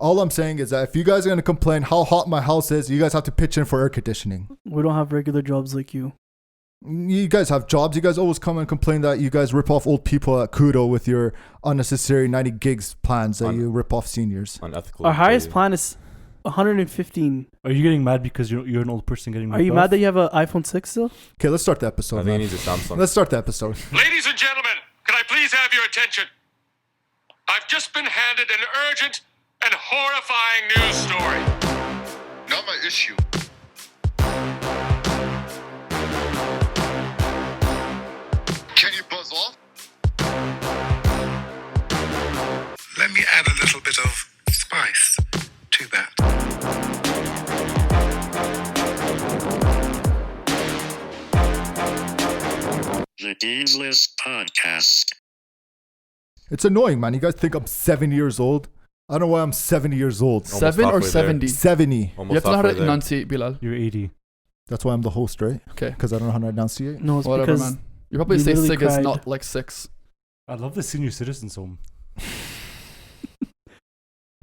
All I'm saying is that if you guys are going to complain how hot my house is, you guys have to pitch in for air conditioning. We don't have regular jobs like you. You guys have jobs. You guys always come and complain that you guys rip off old people at Kudo with your unnecessary 90 gigs plans that you rip off seniors. Unethical. Our highest plan is 115. Are you getting mad because you're an old person getting? Are you mad that you have an iPhone 6 still? Okay, let's start the episode. I think he needs a Samsung. Let's start the episode. Ladies and gentlemen, can I please have your attention? I've just been handed an urgent and horrifying news story. Not my issue. Can you buzz off? Let me add a little bit of spice to that. The Dean's List Podcast. It's annoying, man. You guys think I'm 70 years old? I don't know why I'm 70 years old. Almost 7 or halfway there. 70? 70. Almost You have to know how to halfway there. enunciate, Bilal. You're 80. That's why I'm the host, right? Okay. Because I don't know how to enunciate. No, it's Whatever, because man. You probably you say literally sig is cried. not like 6. I love the senior citizens home.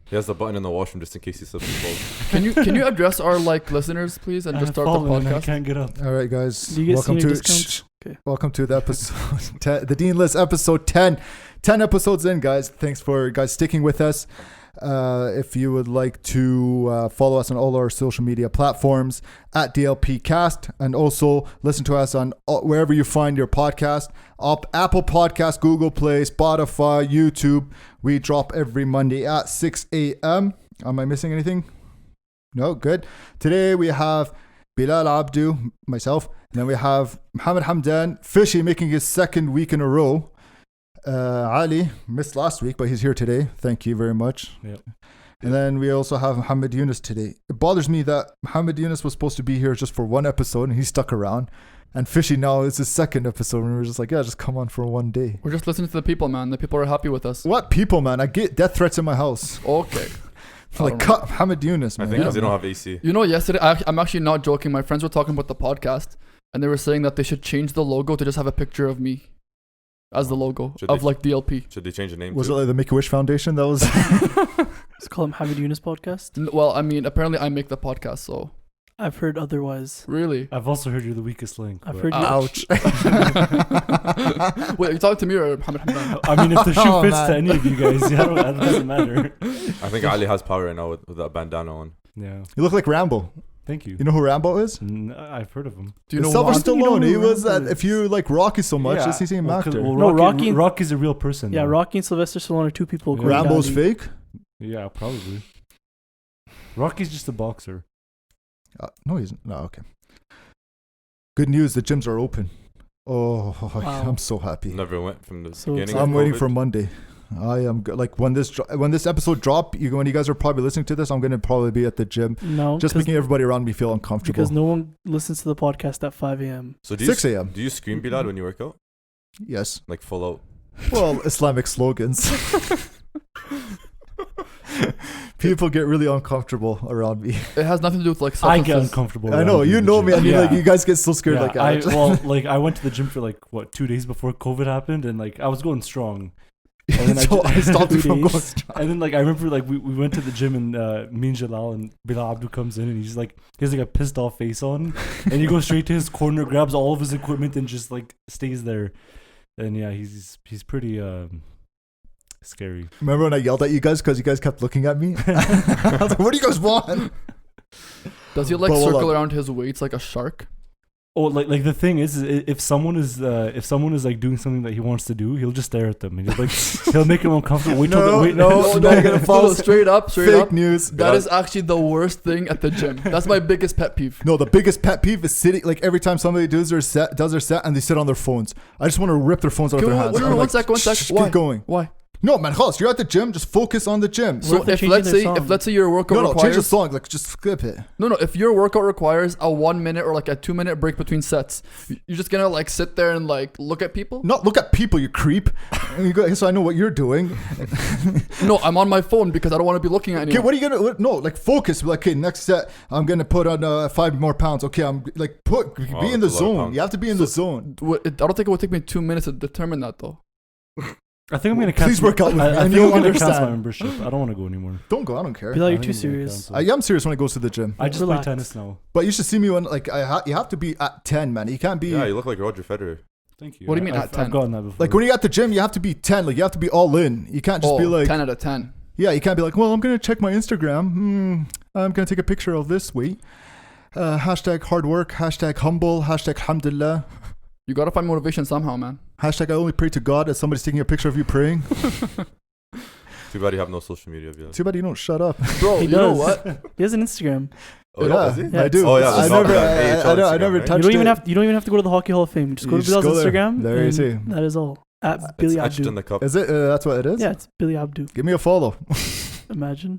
He has the button in the washroom just in case he slips and falls. Can you address our listeners, please, and just start the I podcast? can't get up. All right, guys. Do you get Welcome senior to discounts? Okay. welcome to the episode, the Dean List episode 10. 10 episodes in, guys. Thanks for guys sticking with us. If you would like to follow us on all our social media platforms at DLPcast, and also listen to us on wherever you find your podcast, Apple Podcast, Google Play, Spotify, YouTube. We drop every Monday at 6 a.m. Am I missing anything? No, good. Today we have Bilal Abdu, myself, and then we have Mohammed Hamdan, Fishy making his second week in a row. Ali missed last week, but he's here today. Thank you very much. Yep. And then we also have Muhammad Yunus today. It bothers me that Muhammad Yunus was supposed to be here just for one episode and he stuck around. And Fishy now is his second episode and we're just like, yeah, just come on for one day. We're just listening to the people, man. The people are happy with us. What people, man? I get death threats in my house. Okay. Like, cut Muhammad Yunus, I man. think because they don't have AC. You know, yesterday, I'm actually not joking. My friends were talking about the podcast, and they were saying that they should change the logo to just have a picture of me as the logo Should of they- like DLP. Should they change the name? Was it too? like the Make-A-Wish Foundation that was... Let's call him Hamid Yunus podcast. Well, I mean, apparently I make the podcast, so I've heard otherwise. really. I've also heard you're the weakest link. I've but- heard you. Ouch. Wait, are you talking to me or Mohammed Hamdan? I mean, if the shoe Oh, fits man. to any of you guys, yeah, it doesn't matter. I think Ali has power right now with that bandana on. Yeah. You look like Rambo. Thank you. You know who Rambo is? I've heard of him. Do you know Sylvester what? You know Stallone. who He was, Rambo is. if you like Rocky so much, just he's an actor. No, Rocky- Rocky's a real person. Yeah, though. Rocky and Sylvester Stallone are two people. Yeah. going Rambo's down. fake? Yeah, probably. Rocky's just a boxer. No, he's no. Okay. Good news. The gyms are open. Oh, Wow. I'm so happy. Never went from the So beginning. I'm of waiting COVID. for Monday. I am like when this episode drop. When you guys are probably listening to this, I'm gonna probably be at the gym, No, just making everybody around me feel uncomfortable. because no one listens to the podcast at 5 a.m. So do you 6 a.m. Do you scream Bilal when you work out? Yes. Like full out? Well, Islamic slogans. People get really uncomfortable around me. It has nothing to do with like I get substances. uncomfortable. I know around you in the know gym. me, and Yeah. you guys get so scared. Yeah, Like I went to the gym for 2 days before COVID happened, and I was going strong. And then so I stopped you from 2 going. days. And then I remember we went to the gym and me and Jalal and Bilal Abdu comes in and he has a pissed off face on and he goes straight to his corner, grabs all of his equipment and just stays there. And yeah, he's pretty scary. Remember when I yelled at you guys because you guys kept looking at me? I was like, "What do you guys want?" Does he like But hold circle on. around his weights like a shark? Oh, like the thing is, if someone is doing something that he wants to do, he'll just stare at them and he'll make him uncomfortable. Wait till No, wait, no, no, you're gonna follow No, straight up. fake news. That is actually the worst thing at the gym. That's my biggest pet peeve. No, the biggest pet peeve is sitting. Like every time somebody does their set, and they sit on their phones. I just want to rip their phones out of their hands. Wait, I'm one like, sec. "Shh, Why? Keep going. Why? No, man, Khalas, you're at the gym. Just focus on the gym. So if they're if changing let's their say song? your workout No, change the requires song. Like just skip it. no, if your workout requires a 1 minute or like a 2 minute break between sets, you're just gonna like sit there and like look at people. Not look at people, you creep. And you go, so I know what you're doing. No, I'm on my phone because I don't want to be looking at Okay, anyone. what are you gonna? No, like focus. Like, okay, next set, I'm gonna put on 5 more pounds. Okay, I'm like be in the that's a lot of zone. pounds. You have to be in the zone. I don't think it would take me 2 minutes to determine that though. I think I'm gonna Please cancel. work out with me, I and think you'll I'm gonna cancel my understand. membership. I don't want to go anymore. Don't go. I don't care. Bilal, I you're think too I'm gonna serious. cancel. I am serious when it goes to the gym. I just Relax. play tennis now. But you should see me when like you have to be at 10, man. You can't be Yeah, you look like Roger Federer. Thank you. What do you mean I've, at 10? I've gotten that before. like when you're at the gym. You have to be 10. Like you have to be all in. You can't just be like 10 out of 10. Yeah, you can't be like, well, I'm gonna check my Instagram. I'm gonna take a picture of this weight. Hashtag hard work. Hashtag humble. Hashtag alhamdulillah. You gotta find motivation somehow, man. Hashtag I only pray to God as somebody's taking a picture of you praying. Too bad you have no social media. Bilal. Too bad you don't shut up. Bro, He you know does. what? He has an Instagram. Oh, yeah, does he? Yeah, I do. Oh, yeah, I the never, AHL I never Instagram, right? touched You don't even it. have to go to the Hockey Hall of Fame. Just go You to just Bilal's go there. Instagram. There you and see. That is all. At Billy It's etched in Abdu. the cup. Is it? That's what it is. Yeah, it's Billy Abdu. Give me a follow. Imagine.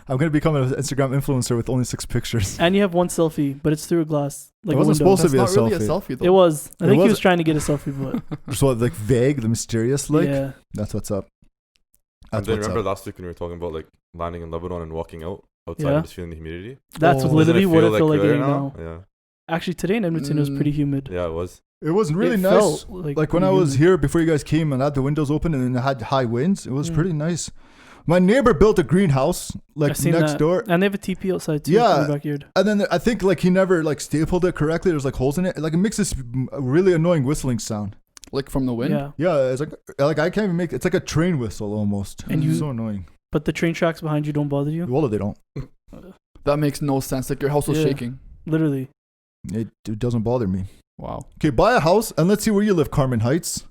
I'm gonna become an Instagram influencer with only 6 pictures. And you have one selfie, but it's through a glass. Like It wasn't a window. supposed to That's be not a really a selfie, though. It was. I It think he was- was trying to get a selfie, but Just what, like vague, the mysterious, like. yeah. That's what's up. And That's then what's remember up. last week when we were talking about like landing in Lebanon and walking out outside Yeah. and just feeling the humidity? That's Oh. literally Doesn't what feel I feel like clear getting now. Yeah. Actually, today in Edmonton it was pretty humid. Yeah, it was. It was really It nice. felt Like when pretty I was humid. here before you guys came and I had the windows open and it had high winds, it was Mm. pretty nice. My neighbor built a greenhouse like I've seen next that. door. And they have a TP outside too Yeah. in the backyard. And then I think like he never like stapled it correctly. There's like holes in it. Like it makes this really annoying whistling sound. Like from the wind? Yeah. Yeah, it's like I can't even make it's like a train whistle almost. And It's you- so annoying. But the train tracks behind you don't bother you? Well, they don't. That makes no sense. Like your house was Yeah. shaking. Literally. It doesn't bother me. Wow. Okay, buy a house and let's see where you live, Carmen Heights.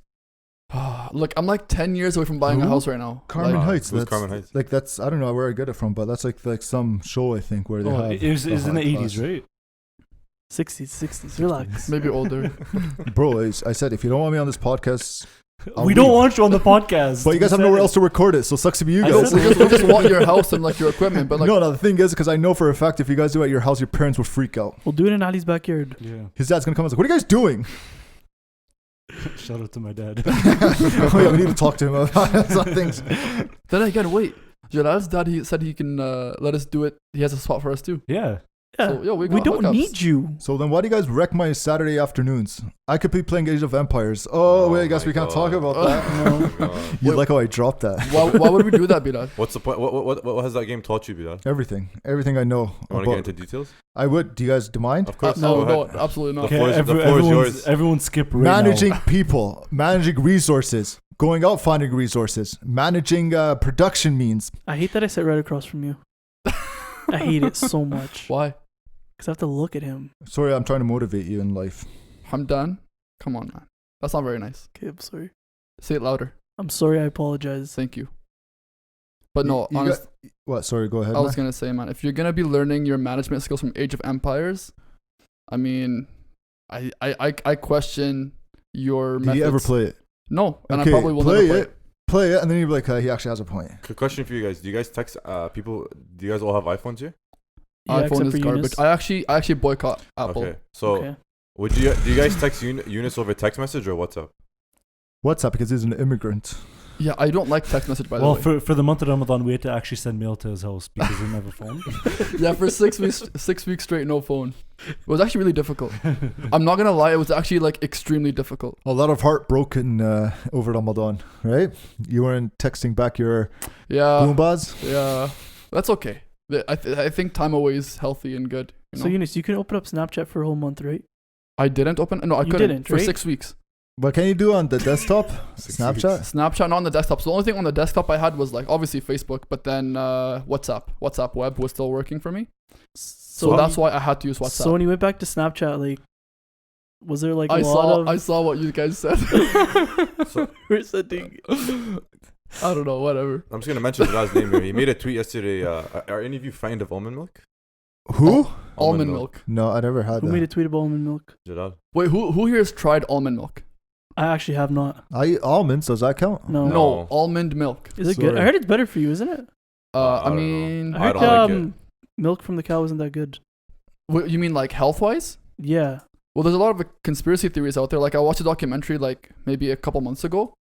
Look, I'm like 10 years away from buying a Who? house right now. Carmen Like, Heights. Who's That's, Carmen Heights? Like that's I don't know where I get it from, but that's like some show I think where they Oh, have. it was in the high 80s, class. right? 60s. Relax. maybe older. Bro, I said if you don't want me on this podcast, I'll We don't leave. want you on the podcast. But you guys We have nowhere said else to record it, so sucks to be you I No, guys. said- we just want your house and like your equipment, but like No, the thing is, because I know for a fact if you guys do it at your house, your parents would freak out. We'll do it in Ali's backyard. it. Yeah. His dad's gonna come and say, "What are you guys doing?" Shout out to my dad. Oh yeah, we need to talk to him about some things. then again, wait. Jalal's dad, he said he can let us do it. He has a spot for us too. Yeah. Yeah. So, yeah, we we got don't hookups. need you. So then, why do you guys wreck my Saturday afternoons? I could be playing Age of Empires. Oh wait, I guess my we can't talk God. about that. Oh my God. You like how I dropped that? Why would we do that, Bilal? What's the point? What has that game taught you, Bilal? Everything I know. You want to about- get into details? I would. Do you guys mind? Of course. No, Go no, ahead. absolutely not. The floor is- the floor is yours. Everyone skip right Managing now. people, managing resources, going out finding resources, managing production means. I hate that I sit right across from you. I hate it so much. Why? Because I have to look at him. Sorry, I'm trying to motivate you in life. Hamdan? Come on, man. That's not very nice. Okay, I'm sorry. Say it louder. I'm sorry, I apologize. Thank you. But no, You honest, What? Sorry, go ahead. I was man. gonna say, man, if you're gonna be learning your management skills from Age of Empires, I mean, I question your Did methods. you ever play it? No, and Okay, I probably will play never play it. Play it, and then you're like, he actually has a point. Quick question for you guys. Do you guys text people? Do you guys all have iPhones here? Yeah, iPhone except is for garbage. Eunice. I actually boycott Apple. Okay. So Okay. do you guys text Eunice over text message or WhatsApp? WhatsApp because he's an immigrant. Yeah, I don't like text message by the Well, way. for the month of Ramadan, we had to actually send mail to his house because he never phoned. Yeah, for 6 weeks straight, no phone. It was actually really difficult. I'm not gonna lie, it was actually like extremely difficult. A lot of heart broken over Ramadan, right? You weren't texting back your Yeah, Goombas. yeah, that's okay. I think time away is healthy and good. You know? So Eunice, you can open up Snapchat for a whole month, right? I didn't open. No, I You couldn't didn't, for right? 6 weeks. What can you do on the desktop? Snapchat? Snapchat not on the desktop. So the only thing on the desktop I had was like obviously Facebook, but then WhatsApp web was still working for me. So that's why I had to use WhatsApp. So when you went back to Snapchat, like, was there like a I lot saw what you guys said. So We're sending. I don't know, whatever. I'm just gonna mention the guy's name here. He made a tweet yesterday. Are any of you fond of almond milk? Who? Almond milk. No, I never had Who that. made a tweet about almond milk? Jalal. Wait, who here has tried almond milk? I actually have not. I eat almonds. Does that count? No. No, almond milk. Is it good? Sorry. I heard it's better for you, isn't it? I I don't know. mean, I I heard don't like it. milk from the cow isn't that good. what, you mean like health wise? Yeah. Well, there's a lot of conspiracy theories out there. Like I watched a documentary like maybe a couple months ago,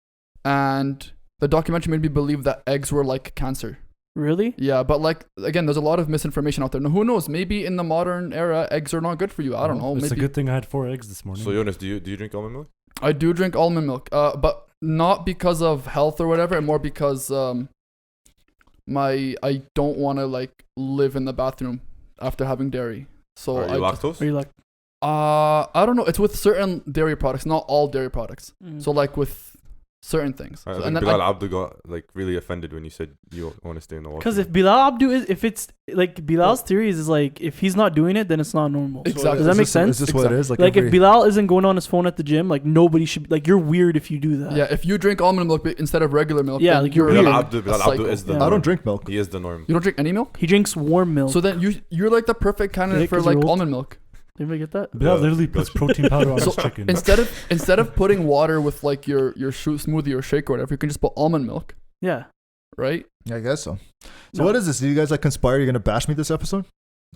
and the documentary made me believe that eggs were like cancer. Really? Yeah, but like again, there's a lot of misinformation out there. Now, who knows? Maybe in the modern era, eggs are not good for you. I don't know. It's Maybe a good thing I had 4 eggs this morning. So Jonas, do you drink almond milk? I do drink almond milk. But not because of health or whatever, and more because I don't want to like live in the bathroom after having dairy. So Are you lactose? Are you like? I don't know. It's with certain dairy products, not all dairy products. Mm. So like with certain things. I So- think and then Bilal I- Abdu got like really offended when you said you want to stay in the water. Because if Bilal Abdu if it's like Bilal's theories is like if he's not doing it, then it's not normal. Exactly. Does that make Is sense? this what it is? Like if Bilal isn't going on his phone at the gym, like nobody should. Like you're weird if you do that. yeah, if you drink almond milk instead of regular milk, Yeah, then like you're you're weird. Bilal in Abdu, a Bilal Abdu cycle. is the Yeah. norm. I don't drink milk. He is the norm. You don't drink any milk? He drinks warm milk. So then you're like the perfect candidate Yeah, for 'cause like you're old. almond milk. Did anybody get that? Bilal Yeah, literally puts gotcha. protein powder on So his chicken. Instead of putting water with like your smoothie or shake or whatever, you can just put almond milk, Yeah. right? Yeah, I guess so. So No. what is this? Do you guys like conspire? You're gonna bash me this episode?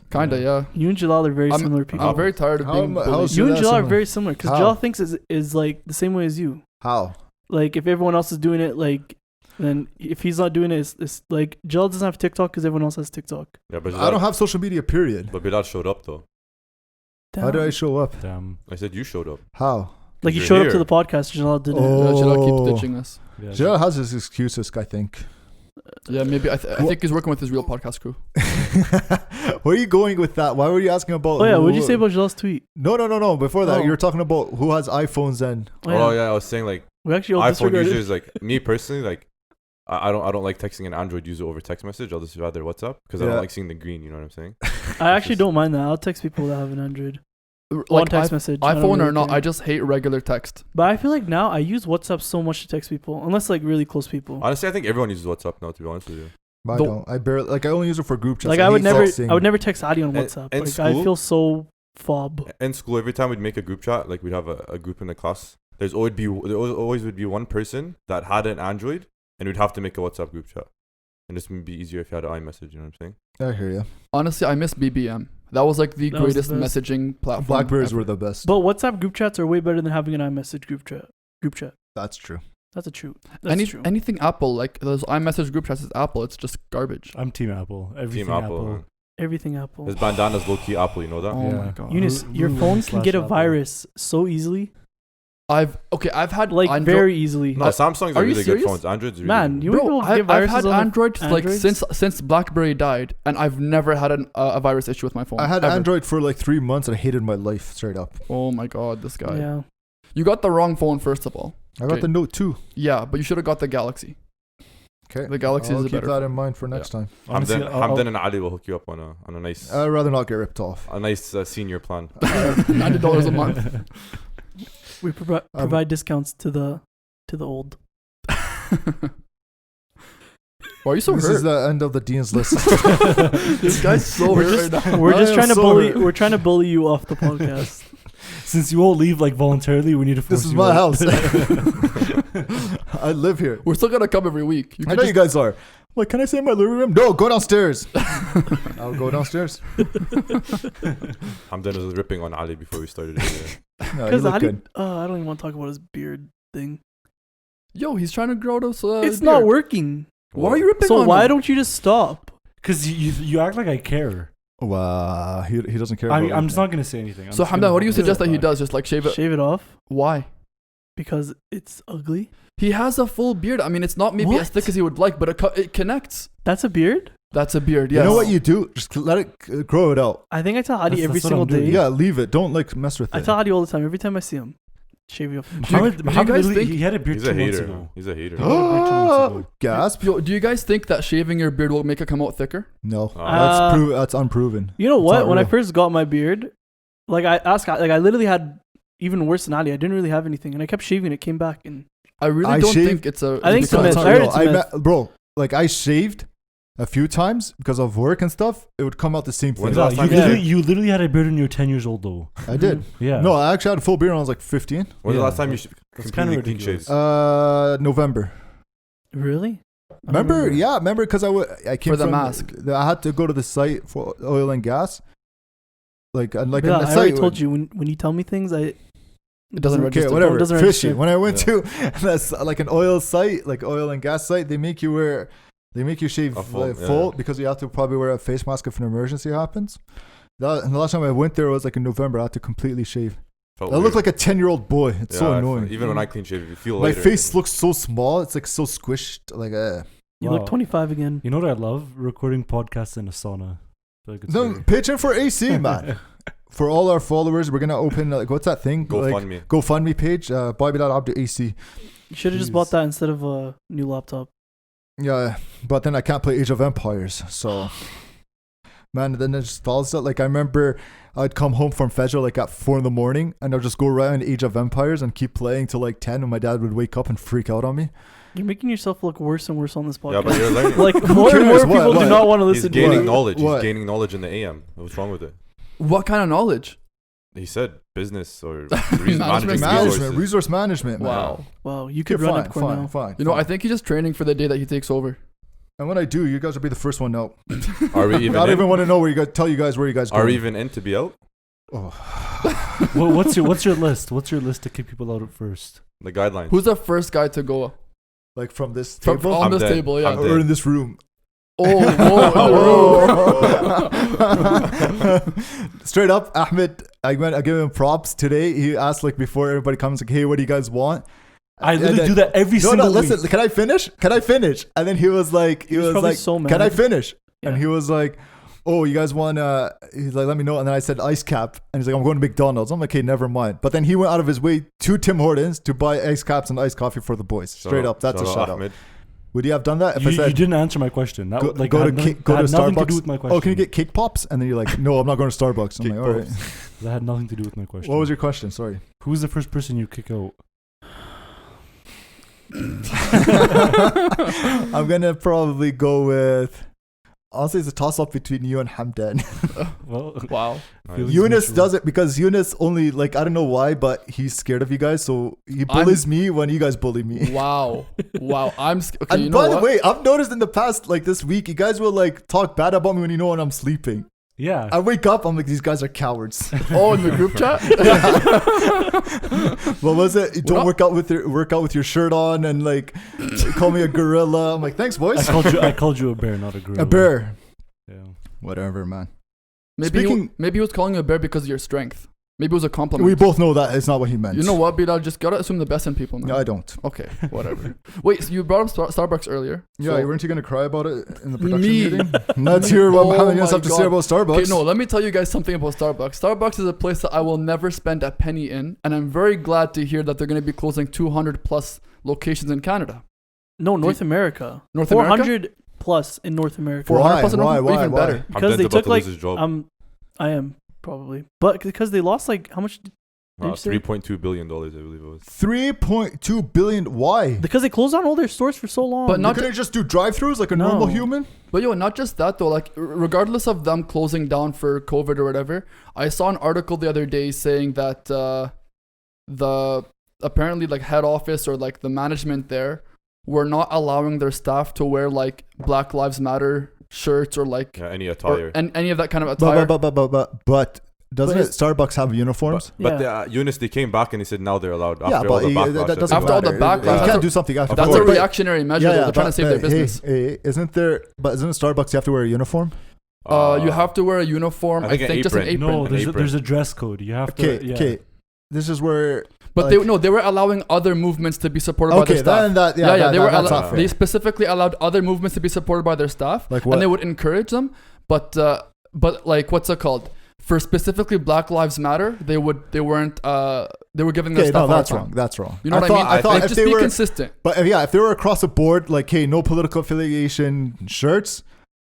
Kinda, yeah. You and Jalal are very similar people. I'm very tired of How being am- bullied. how's- You and that Jalal are similar? very similar because How? Jalal thinks is like the same way as you. How? Like if everyone else is doing it, like then if he's not doing it, it's like Jalal doesn't have TikTok because everyone else has TikTok. Yeah, but I don't have social media. Period. But Bilal showed up though. How did I show up? Damn. I said you showed up. How? Like you You're showed up here. to the podcast, Jalal didn't. Oh. Jalal keeps ditching us. Yeah, Gerald has his excuses, I think. Yeah, maybe I think he's working with his real podcast crew. Where are you going with that? Why were you asking about? Oh yeah, who- what did you say about Jalal's tweet? No. Before that, Oh. you were talking about who has iPhones and. Oh yeah, I was saying like We actually all iPhone disregarded. users, like me personally, like I don't like texting an Android user over text message. I'll just rather WhatsApp because I Yeah. don't like seeing the green. You know what I'm saying? I actually don't mind that. I'll text people that have an Android. On Like text message. I don't iPhone really or not, care. I just hate regular text. But I feel like now I use WhatsApp so much to text people, unless like really close people. Honestly, I think everyone uses WhatsApp now. To be honest with you, I Don't- don't. I barely like. I only use it for group chats. Like I would hate never, texting. I would never text Adi on In- WhatsApp. in Like I school- feel so fob. in school, every time we'd make a group chat, like we'd have a group in the class. There always would be one person that had an Android, and we'd have to make a WhatsApp group chat. And this would be easier if you had an iMessage. You know what I'm saying? I hear you. Honestly, I miss BBM. That was like the That was the greatest best. messaging platform. Blackberries ever. were the best. But WhatsApp group chats are way better than having an iMessage group chat. That's true. That's a true. That's true. Anything Apple, like those iMessage group chats is Apple, it's just garbage. I'm Team Apple. Everything Team Apple. man. Everything Apple. His bandana's low key Apple. You know that? Oh Yeah. my god. Eunice, your Lulu phone can get a /Apple. virus so easily, I've had like Android. very easily. No, Samsungs Are are you really good serious? phones. Androids, are really Man, good. you Bro, people get I've viruses had on their Android like Androids? since BlackBerry died, and I've never had a virus issue with my phone. I had ever. Android for like 3 months and I hated my life straight up. Oh my god, this guy. Yeah. You got the wrong phone first of all. I got Okay. the Note 2. Yeah, but you should have got the Galaxy. Okay. The Galaxy I'll is a keep better that phone. in mind for next time. Honestly, Hamdan and Ali will hook you up on a nice I'd rather not get ripped off. senior plan. $90 a month. We provide discounts to the old. Why are you so This hurt? is the end of the Dean's List. This guy's so We're hurt just- right now. We're I just am trying to so bully. hurt. We're trying to bully you off the podcast. Since you won't leave like voluntarily, we need to force This is you my out. house. I live here. We're still gonna come every week. You I can know just, you guys are. Like, can I stay in my living room? No, go downstairs. I'll go downstairs. Hamdan was ripping on Ali before we started. No, you Because look good. I don't even want to talk about his beard thing. Yo, he's trying to grow those. It's not working. Why are you ripping So on why him? don't you just stop? Because you act like I care. Wow, he doesn't care. I'm about just not gonna say anything. I'm So just gonna Hamdan, what do you let suggest that he it does? Just like shave it? Shave it off Why? because it's ugly. He has a full beard. I mean, it's not maybe as What? thick as he would like, but it connects. That's a beard. That's a beard. You Yes. know what you do? Just let it grow it out. I think I tell Adi That's- every that's what single I'm doing. day. Yeah, leave it. Don't like mess with it. I tell Adi all the time. Every time I see him, shave it off. Muhammad, do you Muhammad guys literally- think- he had a beard He's 2 a months hater. ago. He's a hater. Gasp. Yo, do you guys think that shaving your beard will make it come out thicker? No, Uh, that's unproven. You know It's what? not When I real. first got my beard, like I asked, like I literally had even worse than Adi. I didn't really have anything, and I kept shaving. It came back, and I really I don't shaved- think it's a. I think it's it's a because- myth. not I heard real. it's a myth. bro, like I shaved a few times because of work and stuff. It would come out the same thing. When's the last You time you literally, shaved? you literally had a beard when you were 10 years old, though. I did. Yeah. No, I actually had a full beard when I was like 15. When's the Yeah, last time you that's kinda completely clean ridiculous. shaved? November. really, I don't Remember? Yeah, remember because I came For the from mask. I had to go to the site for oil and gas. Like and like Bilal, on the I already site. told you when you tell me things, It doesn't Okay, register. whatever. Doesn't Fishy. register. When I went Yeah. to that's like an oil site, like oil and gas site, they make you shave A full, full yeah. because you have to probably wear a face mask if an emergency happens. And the last time I went there was like in November. I had to completely shave. Felt I look weird. like a 10-year-old boy. It's so Yeah, annoying. Even when I clean shave, you feel My lighter. face looks so small. It's like so squished. Like You Wow. look 25 again. You know what I love? Recording podcasts in a sauna. I feel like it's no, very- pitch in for AC, man. For all our followers, we're gonna open like what's that thing? Like, GoFundMe. GoFundMe page. Abdu AC. You should have just Jeez. bought that instead of a new laptop. Yeah, but then I can't play Age of Empires, so man, then it just falls out. Like I remember I'd come home from Fajr like at 4 a.m. and I'd just go around Age of Empires and keep playing till like 10 and my dad would wake up and freak out on me. You're making yourself look worse and worse on this podcast. Yeah, but you're learning. like more and more cares? What? people What? do not want to He's listen gaining to it. knowledge. What? He's gaining knowledge in the AM. What's wrong with it? What kind of knowledge? He said business or Management. managing Management, resources. resource management, man. Wow. Wow, you Okay, could run fine, up Cornell. fine. You know, I think he's just training for the day that he takes over. And when I do, you guys will be the first one out. Are we even I don't in? even want to know where you guys. Tell you guys where you guys. Are going. we even in to be out? What's your list? What's your list to kick people out at first? The guidelines. Who's the first guy to go Like from this from table on I'm this dead. table? Yeah. I'm or in this room. Oh, whoa. Straight up, Ahmed. I give him props today. He asked like before everybody comes like, "Hey, what do you guys want?" I And literally then- do that every No, single listen. week. Can I finish? Can I finish? And then he was like, He was probably so mad. "Can I finish?" And Yeah. he was like, "Oh, you guys want?" He's like, "Let me know." And then I said, "Ice cap." And he's like, "I'm going to McDonald's." I'm like, "Okay, never mind." But then he went out of his way to Tim Hortons to buy ice caps and iced coffee for the boys. Straight up, that's a shout out. Ahmed. Would you have done that if I You said didn't answer my question. That go, like go to had nothing, go to had nothing Starbucks? to do with my question. Oh, can you get cake pops? And then you're like, "No, I'm not going to Starbucks." I'm Cake like, "All right." That had nothing to do with my question. What was your question? Sorry. Who's the first person you kick out? I'm gonna probably go with. Honestly, it's a toss up between you and Hamdan. Well, Wow. Nice. Eunice does it because Eunice only like I don't know why, but he's scared of you guys, so he bullies me when you guys bully me. Wow. Wow. Okay, And you know by the what? way, I've noticed in the past, like this week, you guys will like talk bad about me when you know when I'm sleeping. Yeah. I wake up, I'm like, these guys are cowards. Oh, in the group chat? What was it? You don't not- work out with your shirt on and like call me a gorilla. I'm like, thanks, boys. I called you a bear, not a gorilla. A bear. Yeah. Whatever, man. Maybe he was calling you a bear because of your strength. Maybe it was a compliment. We both know that it's not what he meant. You know what, Bilal? Just gotta assume the best in people, man. No, I don't. Okay, whatever. Wait, so you brought up Starbucks earlier. Yeah, So- weren't you gonna cry about it in the production Me. meeting? Let's hear what Oh Mohammed Yunus my have to say God. about Starbucks. Okay, no, let me tell you guys something about Starbucks. Starbucks is a place that I will never spend a penny in, and I'm very glad to hear that they're going to be closing 200 plus locations in Canada. No, North America. North 400 plus in North America. 400 Why? plus in Why? North- Why? even Why? better. Because Hamdan's they about took to like lose his job. I am probably, but because they lost like how much? Wow, you say? $3.2 billion, I believe it was. 3.2 billion. Why? Because they closed down all their stores for so long. But You not couldn't just do drive-throughs like a No. normal human? But yo, not just that though. Like, regardless of them closing down for COVID or whatever, I saw an article the other day saying that the apparently like head office or like the management there were not allowing their staff to wear like Black Lives Matter shirts or like Yeah, any attire. or, and any of that kind of attire. But doesn't But it Starbucks have uniforms? But Yeah. Eunice, they came back and they said now they're allowed. Yeah, After but all the he- backlash. that doesn't After all the matter. backlash, You that's can't a- do something after. That's a But- reactionary measure. though. They're trying to save their business. Hey, isn't there? But isn't it Starbucks? You have to wear a uniform. You have to wear a uniform. I I think think, an just an apron. apron. No, An there's a, apron. there's a dress code. You have Okay, to. Yeah. okay. This is where. But like- they were allowing other movements to be supported by Okay, their staff. then that yeah, that, they were that's allow- not fair. they specifically allowed other movements to be supported by their staff, Like what? and they would encourage them. But like what's it called? For specifically Black Lives Matter, they weren't they were giving their Okay, staff no, a hard that's time. wrong. That's wrong. You know what I mean? I thought Like, if just they be were, consistent. but if they were across the board, like, hey, no political affiliation shirts,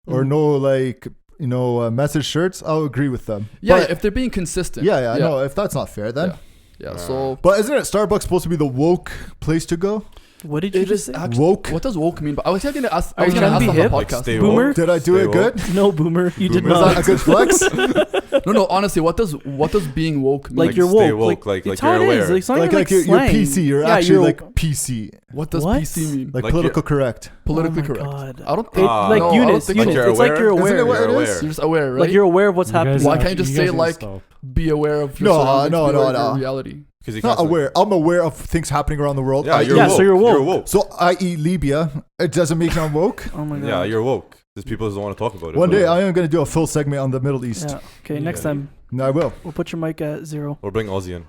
or no like message shirts, I'll agree with them. Yeah, But- if they're being consistent. yeah. No, if that's not fair, then. Yeah, so But isn't it Starbucks supposed to be the woke place to go? what did you it just is say? actually Woke. what does woke mean? But I was going to ask. I Are was you going to trying ask to be on the hip? podcast. stay Boomer? woke. Did I do Stay it woke. good? No, boomer, you did Boomer. Was that not. a good flex? No, honestly, what does being woke mean? Like you're stay woke. woke, like it's you're how it is. aware. It's not like even like you're slang. PC. You're Yeah, actually you're- like PC, what does What? PC mean? like Like political correct. Politically Oh my correct. God. I don't It, think like no, I don't Eunice, think Eunice. Like you're It's like aware? you're Isn't aware. it what You're it aware. is? you're just aware, right? Like you're aware of what's You guys- happening. Why can't you just say, guys like- stop. be aware of your No, surroundings, no, be no, aware of no. your reality. Because you Not can't aware. I'm aware of things happening around the world. Yeah, I- you're Yeah, woke. so you're woke. You're woke. So i.e. Libya. It doesn't make me woke. Oh my God. Yeah, you're woke. These people just don't want to talk about it. One but- day I am going to do a full segment on the Middle East. Yeah. Okay, next Yeah. time No, I will. we'll put your mic at 0. Or bring Ozzy in.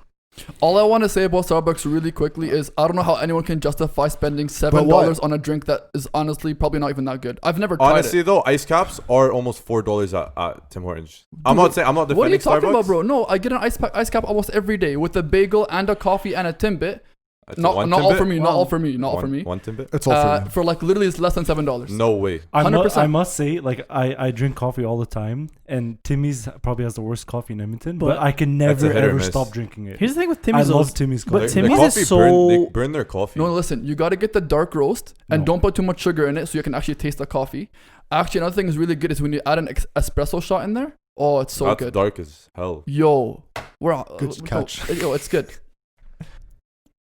All I want to say about Starbucks really quickly is I don't know how anyone can justify spending $7 what? on a drink that is honestly probably not even that good. I've never tried Honestly it. though, ice caps are almost $4 at Tim Hortons. I'm not defending What are you talking Starbucks. about, bro? No, I get an ice cap almost every day with a bagel and a coffee and a Timbit. It's Not one all Timbit? for me. Not Wow. all for me. Not all for me. One Timbit? It's all for me. For like literally it's less than $7. No way. I 100%. must say, like, I drink coffee all the time, and Timmy's probably has the worst coffee in Edmonton, but But I can That's a never hit or ever miss. stop drinking it. Here's the thing with I Timmy's. love Timmy's but coffee. Timmy's the is coffee they so. burn their coffee. No, listen. You got to get the dark roast and No. don't put too much sugar in it so you can actually taste the coffee. Actually, another thing is really good is when you add an espresso shot in there. Oh, it's so That's good. dark as hell. Yo, we're Good catch. Yo, it's good.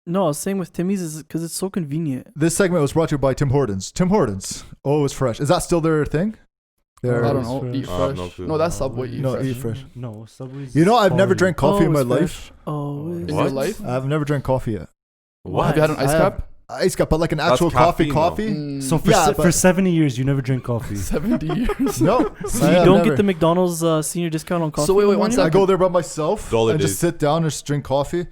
No, I was saying with Timmy's is because it's so convenient. This segment was brought to you by Tim Hortons. Tim Hortons, always fresh. Is that still their thing? Their- I don't know. Fresh. Eat I have fresh. no clue. No, that's Subway. Eat No, fresh. Eat Fresh. No, Subway's. You know, I've never fire. drank coffee in my Always life. fresh. Always. Is What? your life? I've never drank coffee yet. What? Have you had an ice I have- cap? Ice cup, but like an That's actual caffeine, coffee. though. Mm, So for, Yeah, for but- 70 years, you never drink coffee. 70 years. No, So I you have don't never. get the McDonald's senior discount on coffee. So wait, in the one morning? I second. go there by myself All it and just is. sit down and just drink coffee.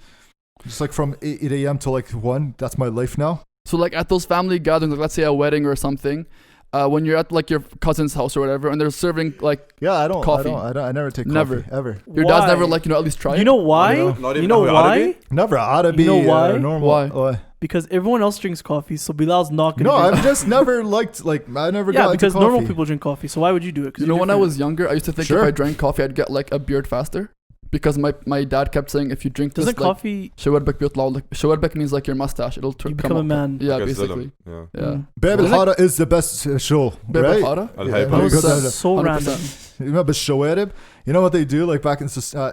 Just like from 8 a.m. to like 1. That's my life now. So like at those family gatherings, like let's say a wedding or something, when you're at like your cousin's house or whatever, and they're serving like Yeah, I don't. Coffee. I never take Never. coffee ever. your dad's Why? never like at least try it. You know why? Not even You know how it oughta why? be? Never. Oughta be You know why? normal. Why? Because everyone else drinks coffee, so Bilal's not gonna. No, drink I've just never liked I never Yeah, got because into normal coffee. people drink coffee. So why would you do it? 'Cause You know, you're when I different. was younger, I used to think Sure. if I drank coffee, I'd get like a beard faster. Because my dad kept saying if you drink this, Doesn't like, coffee شواربك بيطلع like شواربك means like your mustache. It'll you come become a up. man? Yeah, Like a basically. Zillim, Yeah. Mm. Bab Isn't it- al-Hara is the best show, Bab right? al-Hara? Al Yeah, Hayba. That was because so 100%. random. You remember Shawarib? You know what they do? Like back in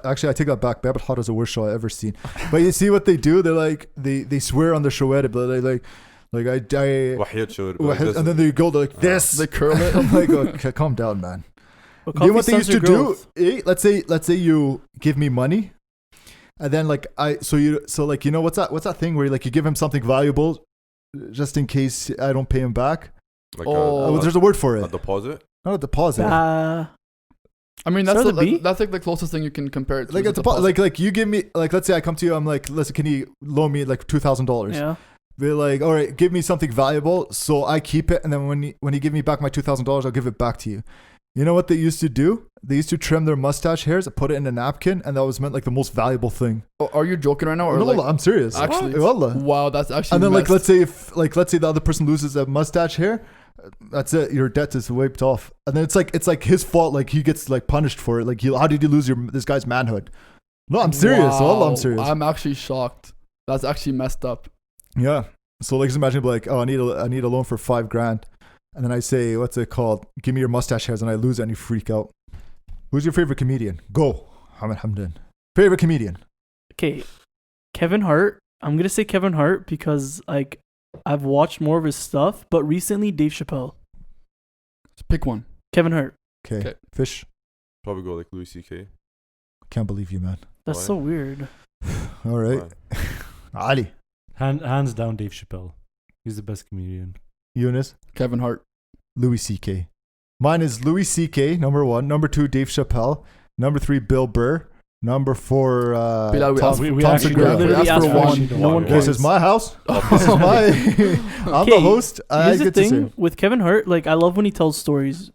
actually, I take that back. Bab al-Hara is the worst show I've ever seen. But you see what they do? They're like they swear on their Shawarib. They like I Wahiyat shawar. and then they go like this. They curl it. I'm like, okay, calm down, man. But You know what they stunts used to your do? growth. Let's say you give me money, and then like you know what's that thing where like you give him something valuable, just in case I don't pay him back. Like Oh. There's a word for a it. deposit. Not a deposit. I mean, that's Starts with B? that's like the closest thing you can compare it to. Like is a a deposit. deposit. Like you give me like let's say I come to you. I'm like, listen, can you loan me like $2,000? Yeah. They're like, all right, give me something valuable, so I keep it, and then when you give me back my $2,000, I'll give it back to you. You know what they used to do? They used to trim their mustache hairs, put it in a napkin, and that was meant like the most valuable thing. Oh, are you joking right now? Or No, like, I'm serious. actually, Wallah. wow, that's actually. And then like messed. let's say the other person loses a mustache hair, that's it. Your debt is wiped off, and then it's like his fault. Like he gets like punished for it. Like how did you lose this guy's manhood? No, I'm serious. Wallah, I'm serious. I'm actually shocked. That's actually messed up. Yeah. So like, just imagine like, oh, I need a loan for $5,000, and then I say, what's it called? Give me your mustache hairs, and I lose it, and you freak out. Who's your favorite comedian? Go, Hamid Hamdan. Favorite comedian? Okay, Kevin Hart. I'm gonna say Kevin Hart because like I've watched more of his stuff, but recently Dave Chappelle. Pick one. Kevin Hart. Okay. Fish. Probably go like Louis C.K. Can't believe you, man. That's Why? so weird. All right. Ali. Hands down, Dave Chappelle. He's the best comedian. Eunice. Kevin Hart. Louis C.K. Mine is Louis C.K. number 1. Number 2, Dave Chappelle. Number 3, Bill Burr. Number 4, Bilal, we asked- we Tom actually Segura. don't- we Literally asked for asked one. for no one Yeah. This cares. is my house. This is my. I'm the Okay, host. I Here's the get to thing say. with Kevin Hart. Like I love when he tells stories,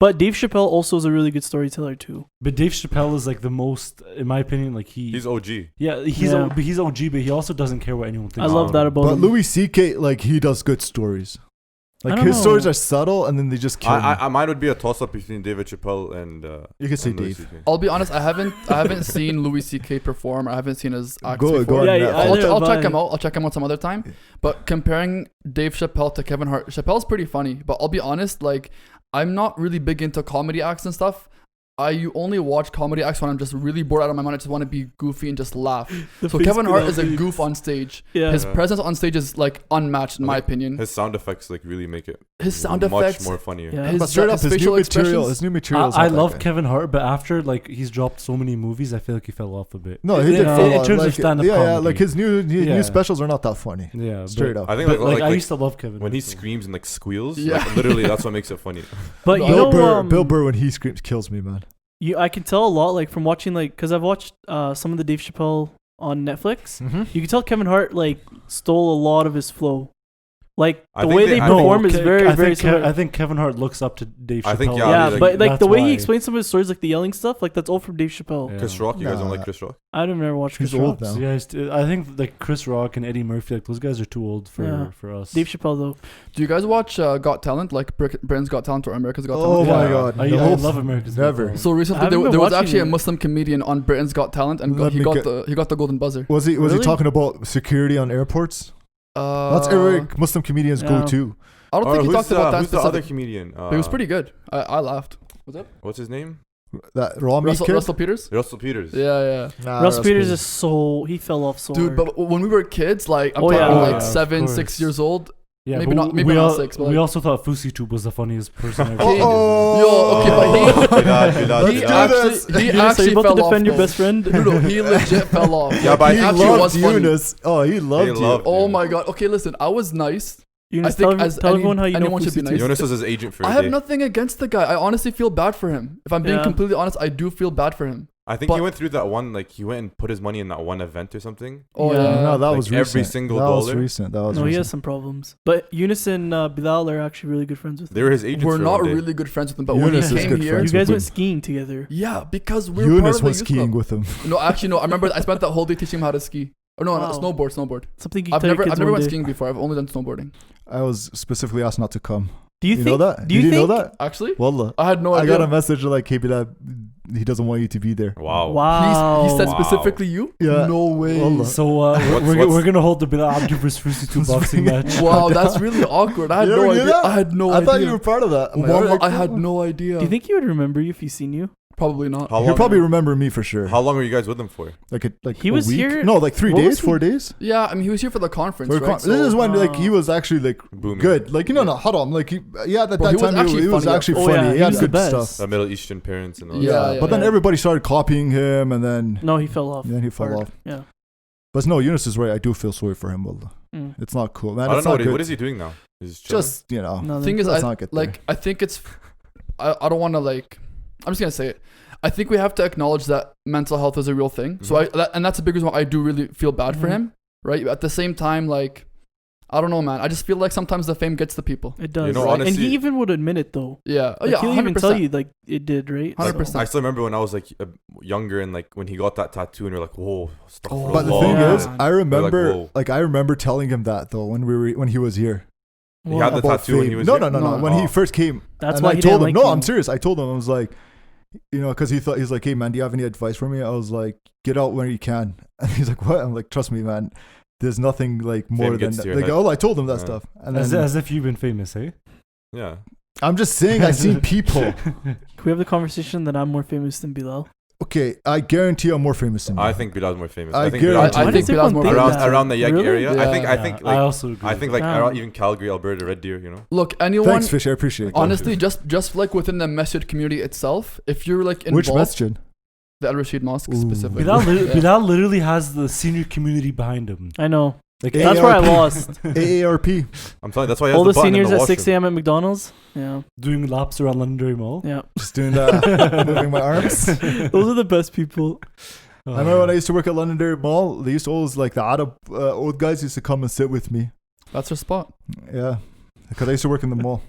but Dave Chappelle also is a really good storyteller too. But Dave Chappelle is like the most, in my opinion, like He's OG. he's OG, but he also doesn't care what anyone I thinks. love that about But him. Louis C.K. like he does good stories. I Like don't his know. stories are subtle, and then they just kill me. Mine would be a toss up between David Chappelle and You can say and Louis Dave. CK. I'll be honest. I haven't seen Louis C.K. perform. Or I haven't seen his acts Go before. on Yeah, that. yeah, I'll, either I'll have check I. him out. I'll check him out some other time. But comparing Dave Chappelle to Kevin Hart, Chappelle's pretty funny. But I'll be honest, like I'm not really big into comedy acts and stuff. I only watch comedy acts when I'm just really bored out of my mind. I just want to be goofy and just laugh. The So face Kevin Hart is a Bilal goof face. on stage. Yeah. His Yeah. presence on stage is like unmatched in my Okay. opinion. His sound effects like really make it His sound much effects, more funnier. Yeah. his, But straight up, his his facial new material. expressions. His new material. is I not that love good. Kevin Hart, but after like he's dropped so many movies, I feel like he fell off a bit. No, he did. Yeah, fall in off. terms of Like, stand-up yeah, comedy. like his new Yeah. specials are not that funny. Yeah, Straight but, up. I think But, like I used to love Kevin when he Hart, though. screams and like squeals. Yeah. Like, literally, that's what makes it funny. But you Bill know, Burr, Bill Burr when he screams kills me, man. I can tell a lot like from watching like because I've watched some of the Dave Chappelle on Netflix, Mm-hmm. you can tell Kevin Hart like stole a lot of his flow. Like I the think way they- they I think- perform is very, very similar. I think Kevin Hart looks up to Dave Chappelle. I think, yeah, yeah, like- but like the that's way why. he explains some of his stories, like the yelling stuff, like that's all from Dave Chappelle. Yeah. Chris Rock. You guys don't like Nah. Chris Rock? I've never watched He's Chris old Rock. now. Yeah, I think like Chris Rock and Eddie Murphy, like those guys are too old Yeah. for us. Dave Chappelle though. Do you guys watch Got Talent, like Britain's Got Talent or America's Got Oh Talent? my Yeah. god. I The whole- love America's Got Never. Talent. So I recently haven't there been was watching actually a it. Muslim comedian on Britain's Got Talent, and Let he me got get- the golden buzzer. Was he Really? talking about security on airports? That's Eric Muslim comedians Yeah. go to. I don't think he talked about that who's the other specific. comedian? But it was pretty good. I laughed. What's up? What's his name? That Rami Russell, kid. Russell Peters? Russell Peters. Yeah. Nah, Russ Peters is he fell off so Dude, hard. but when we were kids, like I'm Oh, talking yeah. like Yeah, of 7, 6 course. years old. Yeah, Maybe but not- maybe we not all, 6, but we like- also thought FouseyTube was the funniest person ever. Okay. Oh, Yo, okay, but Bilal, he do actually this. he Eunice, are actually you about fell to off. defend your though. best friend? No, he legit fell off. Yeah, but he actually loved was funny. Eunice. Oh, he loved you. loved Oh you. my god. Okay, listen, I was nice. Eunice, I think tell, as tell any- everyone how you know anyone should be Fousey nice. too. Jonas was his agent for a I have day. nothing against the guy. I honestly feel bad for him. If I'm being Yeah. completely honest, I do feel bad for him. I think he but- went through that one, like he went and put his money in that one event or something. Oh Yeah. yeah. No, that Like was every recent. single that was dollar? recent. That was No, he recent. has some problems. But Eunice and Bilal are actually really good friends with They him. were his agents. We're for not one day. really good friends with him, but Eunice when is he good came here, friends You guys with went him. skiing together. yeah, because we're part Eunice of the went youth skiing club. with him. No, actually, no. I remember I spent that whole day teaching him how to ski. Oh no, Wow. snowboard. Something you I've tell your never kids went one day. skiing before. I've only done snowboarding. I was specifically asked not to come. Do you You think? know that? Do you Did you know think? that? Actually, Wallah. I had no I idea. got a message like, hey, that he doesn't want you to be there. Wow. Wow. He said Wow. specifically you. Yeah. No way. Wallah. So What's- we're gonna hold the Bilal Abdu versus FouseyTube boxing match. Wow, that's really awkward. I had You no never knew idea. that? I had no I idea. thought you were part of that. I'm like, Wallah, alright, I had cool. no idea. Do you think he would remember you if he seen you? Probably not. How He'll long? probably remember me for sure. How long were you guys with him for? Like He a was week? here- No, like 3 what was days, he- 4 days. Yeah, I mean, he was here for the conference, We're right? this is when like he Ah. was actually like Booming. good. Like no, hold on. Like yeah, at Bro, that he was time actually he was funny. actually Oh, funny. yeah, he he had was the good best. stuff. Middle Eastern parents and all Yeah, that. yeah. But then everybody started copying him, and then No, he fell off. he fell hard. off. Yeah. But no, Eunice is right. I do feel sorry for him. Wallah. Mm. It's not cool, man. I don't It's know not what good. is he doing now? He's chilling? Just you know. No, Thing is, Let's I not get there. like. I think it's. I don't want to like. I'm just gonna say it. I think we have to acknowledge that mental health is a real thing. So and that's a big reason why I do really feel bad for Mhm. him. Right. At the same time, like, I don't know, man. I just feel like sometimes the fame gets the people. It does. You know, and honestly- he even would admit it though. Yeah. Oh Like, yeah. he'll 100%. even tell you like it did, right? 100%. I still remember when I was like younger and like when he got that tattoo and we're like, whoa, Oh, But the astaghfirullah. thing Yeah. is, I remember, whoa. like, I remember telling him that though when he was here. He had the about tattoo when he fame. was no, here? no, no, no. No. When he Oh. first came, That's and why I he told didn't him. like No, you. I'm serious. I told him I was like, you know, because he's like, hey man, do you have any advice for me? I was like, get out when you can. And he's like, what? I'm like, trust me, man. There's nothing like more than gets to your like. head. Oh, I told him that Yeah. stuff. And As, then as if you've been famous, eh? Yeah. I'm just saying, I've seen people. Can we have the conversation that I'm more famous than Bilal? Okay, I guarantee I'm more famous than you. I think Bilal's more famous. I think guarantee- I Why think does everyone Bilal's more think around that? around the Yeg Really? area. I think Yeah, like I also agree. I think with like that. around even Calgary, Alberta, Red Deer, you know. Look, anyone. Thanks, Fish. I appreciate it. Honestly, just like within the masjid community itself, if you're like Which involved, masjid? the Al Rashid Mosque Ooh. specifically. that. Bilal literally has the senior community behind him. I know. Like That's where I AARP. lost. AARP. I'm telling you, that's why he has All the button in seniors at washroom. 6 a.m. at McDonald's. Yeah. doing laps around Londonderry Mall. Yeah. Just doing that, moving my arms. Those are the best people. I remember when I used to work at Londonderry Mall, they used to always, like, the Arab old guys used to come and sit with me. That's your spot. Yeah. Because I used to work in the mall.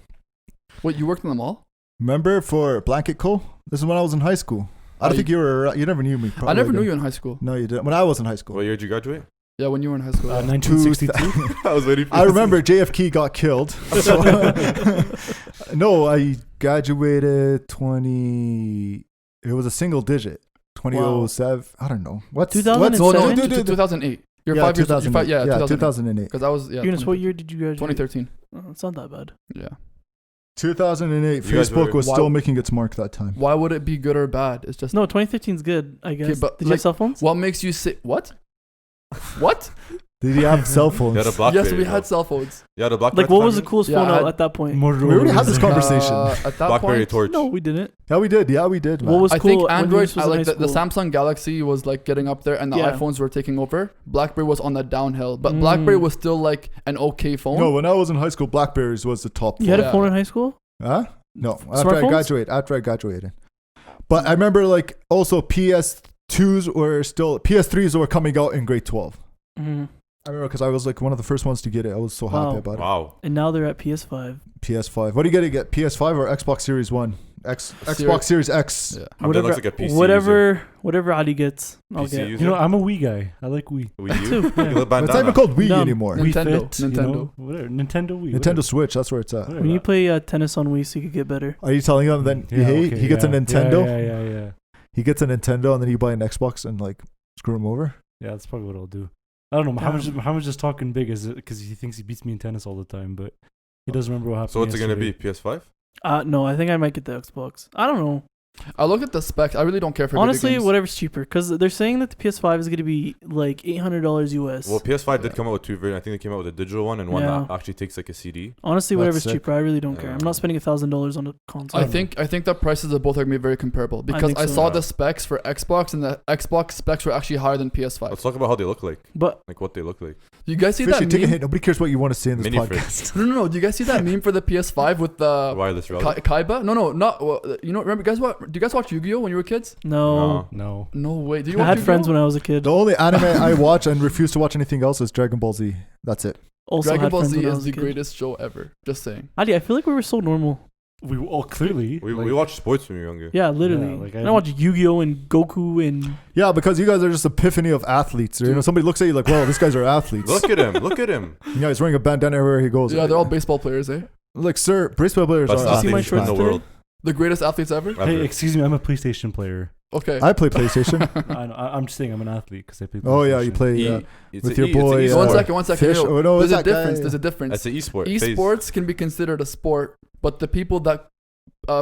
Wait, you worked in the mall? Remember for Blanket Co? This is when I was in high school. I don't Oh, think you were, you never knew me. I never knew didn't. you in high school. No, you didn't. When I was in high school. What year did you graduate? Yeah, when you were in high school. yeah. 1962. I was waiting for I this. remember JFK got killed. So no, I graduated 20. It was a single digit. 2007. I don't know. What's 2007? No, no, Dude, dude, 2008. You're yeah, 5 years. 2008. Yeah, 2008. 2008. Because I was Eunice, what year did you graduate? 2013. Oh, it's not that bad. Yeah. 2008. You guys Facebook were- was Why- still making its mark that time. Why would it be good or bad? It's just No, 2013 is good, I guess. but, Did you have like, cell phones? what makes you say what? What? Did you have cell phones? You had a BlackBerry. Yes, we bro. had cell phones. You had a BlackBerry. Like, what was the at the time, coolest Yeah, phone I out had- at that point? We already had this conversation. At that BlackBerry point, Torch. No, we didn't. Yeah, we did. Yeah, we did. Man. What was I cool think when Android, Eunice was in like high the school? Samsung Galaxy was like getting up there, and the Yeah. iPhones were taking over. BlackBerry was on the downhill, but Mm. BlackBerry was still like an okay phone. No, when I was in high school, Blackberries was the top. You had Yeah. a phone in high school? Huh? No, Smartphones? After I graduated. But I remember like also PS2s were still PS3s were coming out in grade 12. Mhm. I remember because I was like one of the first ones to get it. I was so happy Wow. about it. Wow. And now they're at PS5. PS5. What are you gonna get? PS5 or Xbox Series One? Xbox Series X. Yeah. Hamdan looks like a PC Whatever Ali gets, I'll PC get. user. You know, I'm a Wii guy. I like Wii. Wii U? too. Look at the It's not bandana. even called Wii Dumb. anymore. Wii Nintendo. Fit, you Nintendo. know, whatever. Nintendo Wii. Nintendo whatever. Switch. That's where it's at. Whatever. When you play tennis on Wii, so you could get better. Are you telling him then Yeah, hey, okay, he gets a yeah. Nintendo? Yeah. He gets a Nintendo and then you buy an Xbox and like screw him over? Yeah, that's probably what I'll do. I don't know. Muhammad's just talking big as because he thinks he beats me in tennis all the time, but he doesn't remember what happened. So what's it gonna be? yesterday. PS5? No, I think I might get the Xbox. I don't know. I look at the specs. I really don't care for Honestly, video games. whatever's cheaper, because they're saying that the PS5 is going to be like $800 US. Well, PS5 did come out with two versions. I think they came out with a digital one and one Yeah. that actually takes like a CD. Honestly, That's whatever's sick. cheaper, I really don't care. I'm Yeah. not spending $1,000 on a console. I think the prices of both are gonna be very comparable because think I so. saw Yeah. the specs for Xbox and the Xbox specs were actually higher than PS5. Let's talk about how they look like. But Like what they look like. You guys see Fishy, that take a meme? hit. Nobody cares what you want to say in this Mini fridge. podcast. No. Do you guys see that meme for the PS5 with the Wireless router. Kaiba? No, not. You know, remember guys? Do you guys watch Yu-Gi-Oh when you were kids? no. No. No way. Did you I watch had Yu-Gi-Oh? friends when I was a kid. The only anime I watch and refuse to watch anything else is Dragon Ball Z. That's it. Also Dragon had Ball friends Z when I is was the a kid. greatest show ever. Just saying. Ali, I feel like we were so normal. We clearly We watched sports when we were younger. Yeah, literally. Yeah, like and I watched Yu-Gi-Oh and Goku and Yeah, because you guys are just epiphany of athletes. You know, somebody looks at you like, "Well, these guys are athletes." Look at him. Look at him. Yeah, he's wearing a bandana everywhere he goes. Yeah, they're all baseball players, eh? like, sir, baseball players Best are see my athletes. shorts in the man. world. The greatest athletes ever. Hey, excuse me, I'm a PlayStation player. Okay. I play PlayStation. I'm just saying I'm an athlete because I play. Oh yeah, you PlayStation. play It's with a your it's a boy. e-sport. One second. Fish. Yo, Oh no, there's it's a that difference. guy. There's a difference. It's an e-sport. Esports can be considered a sport, but the people that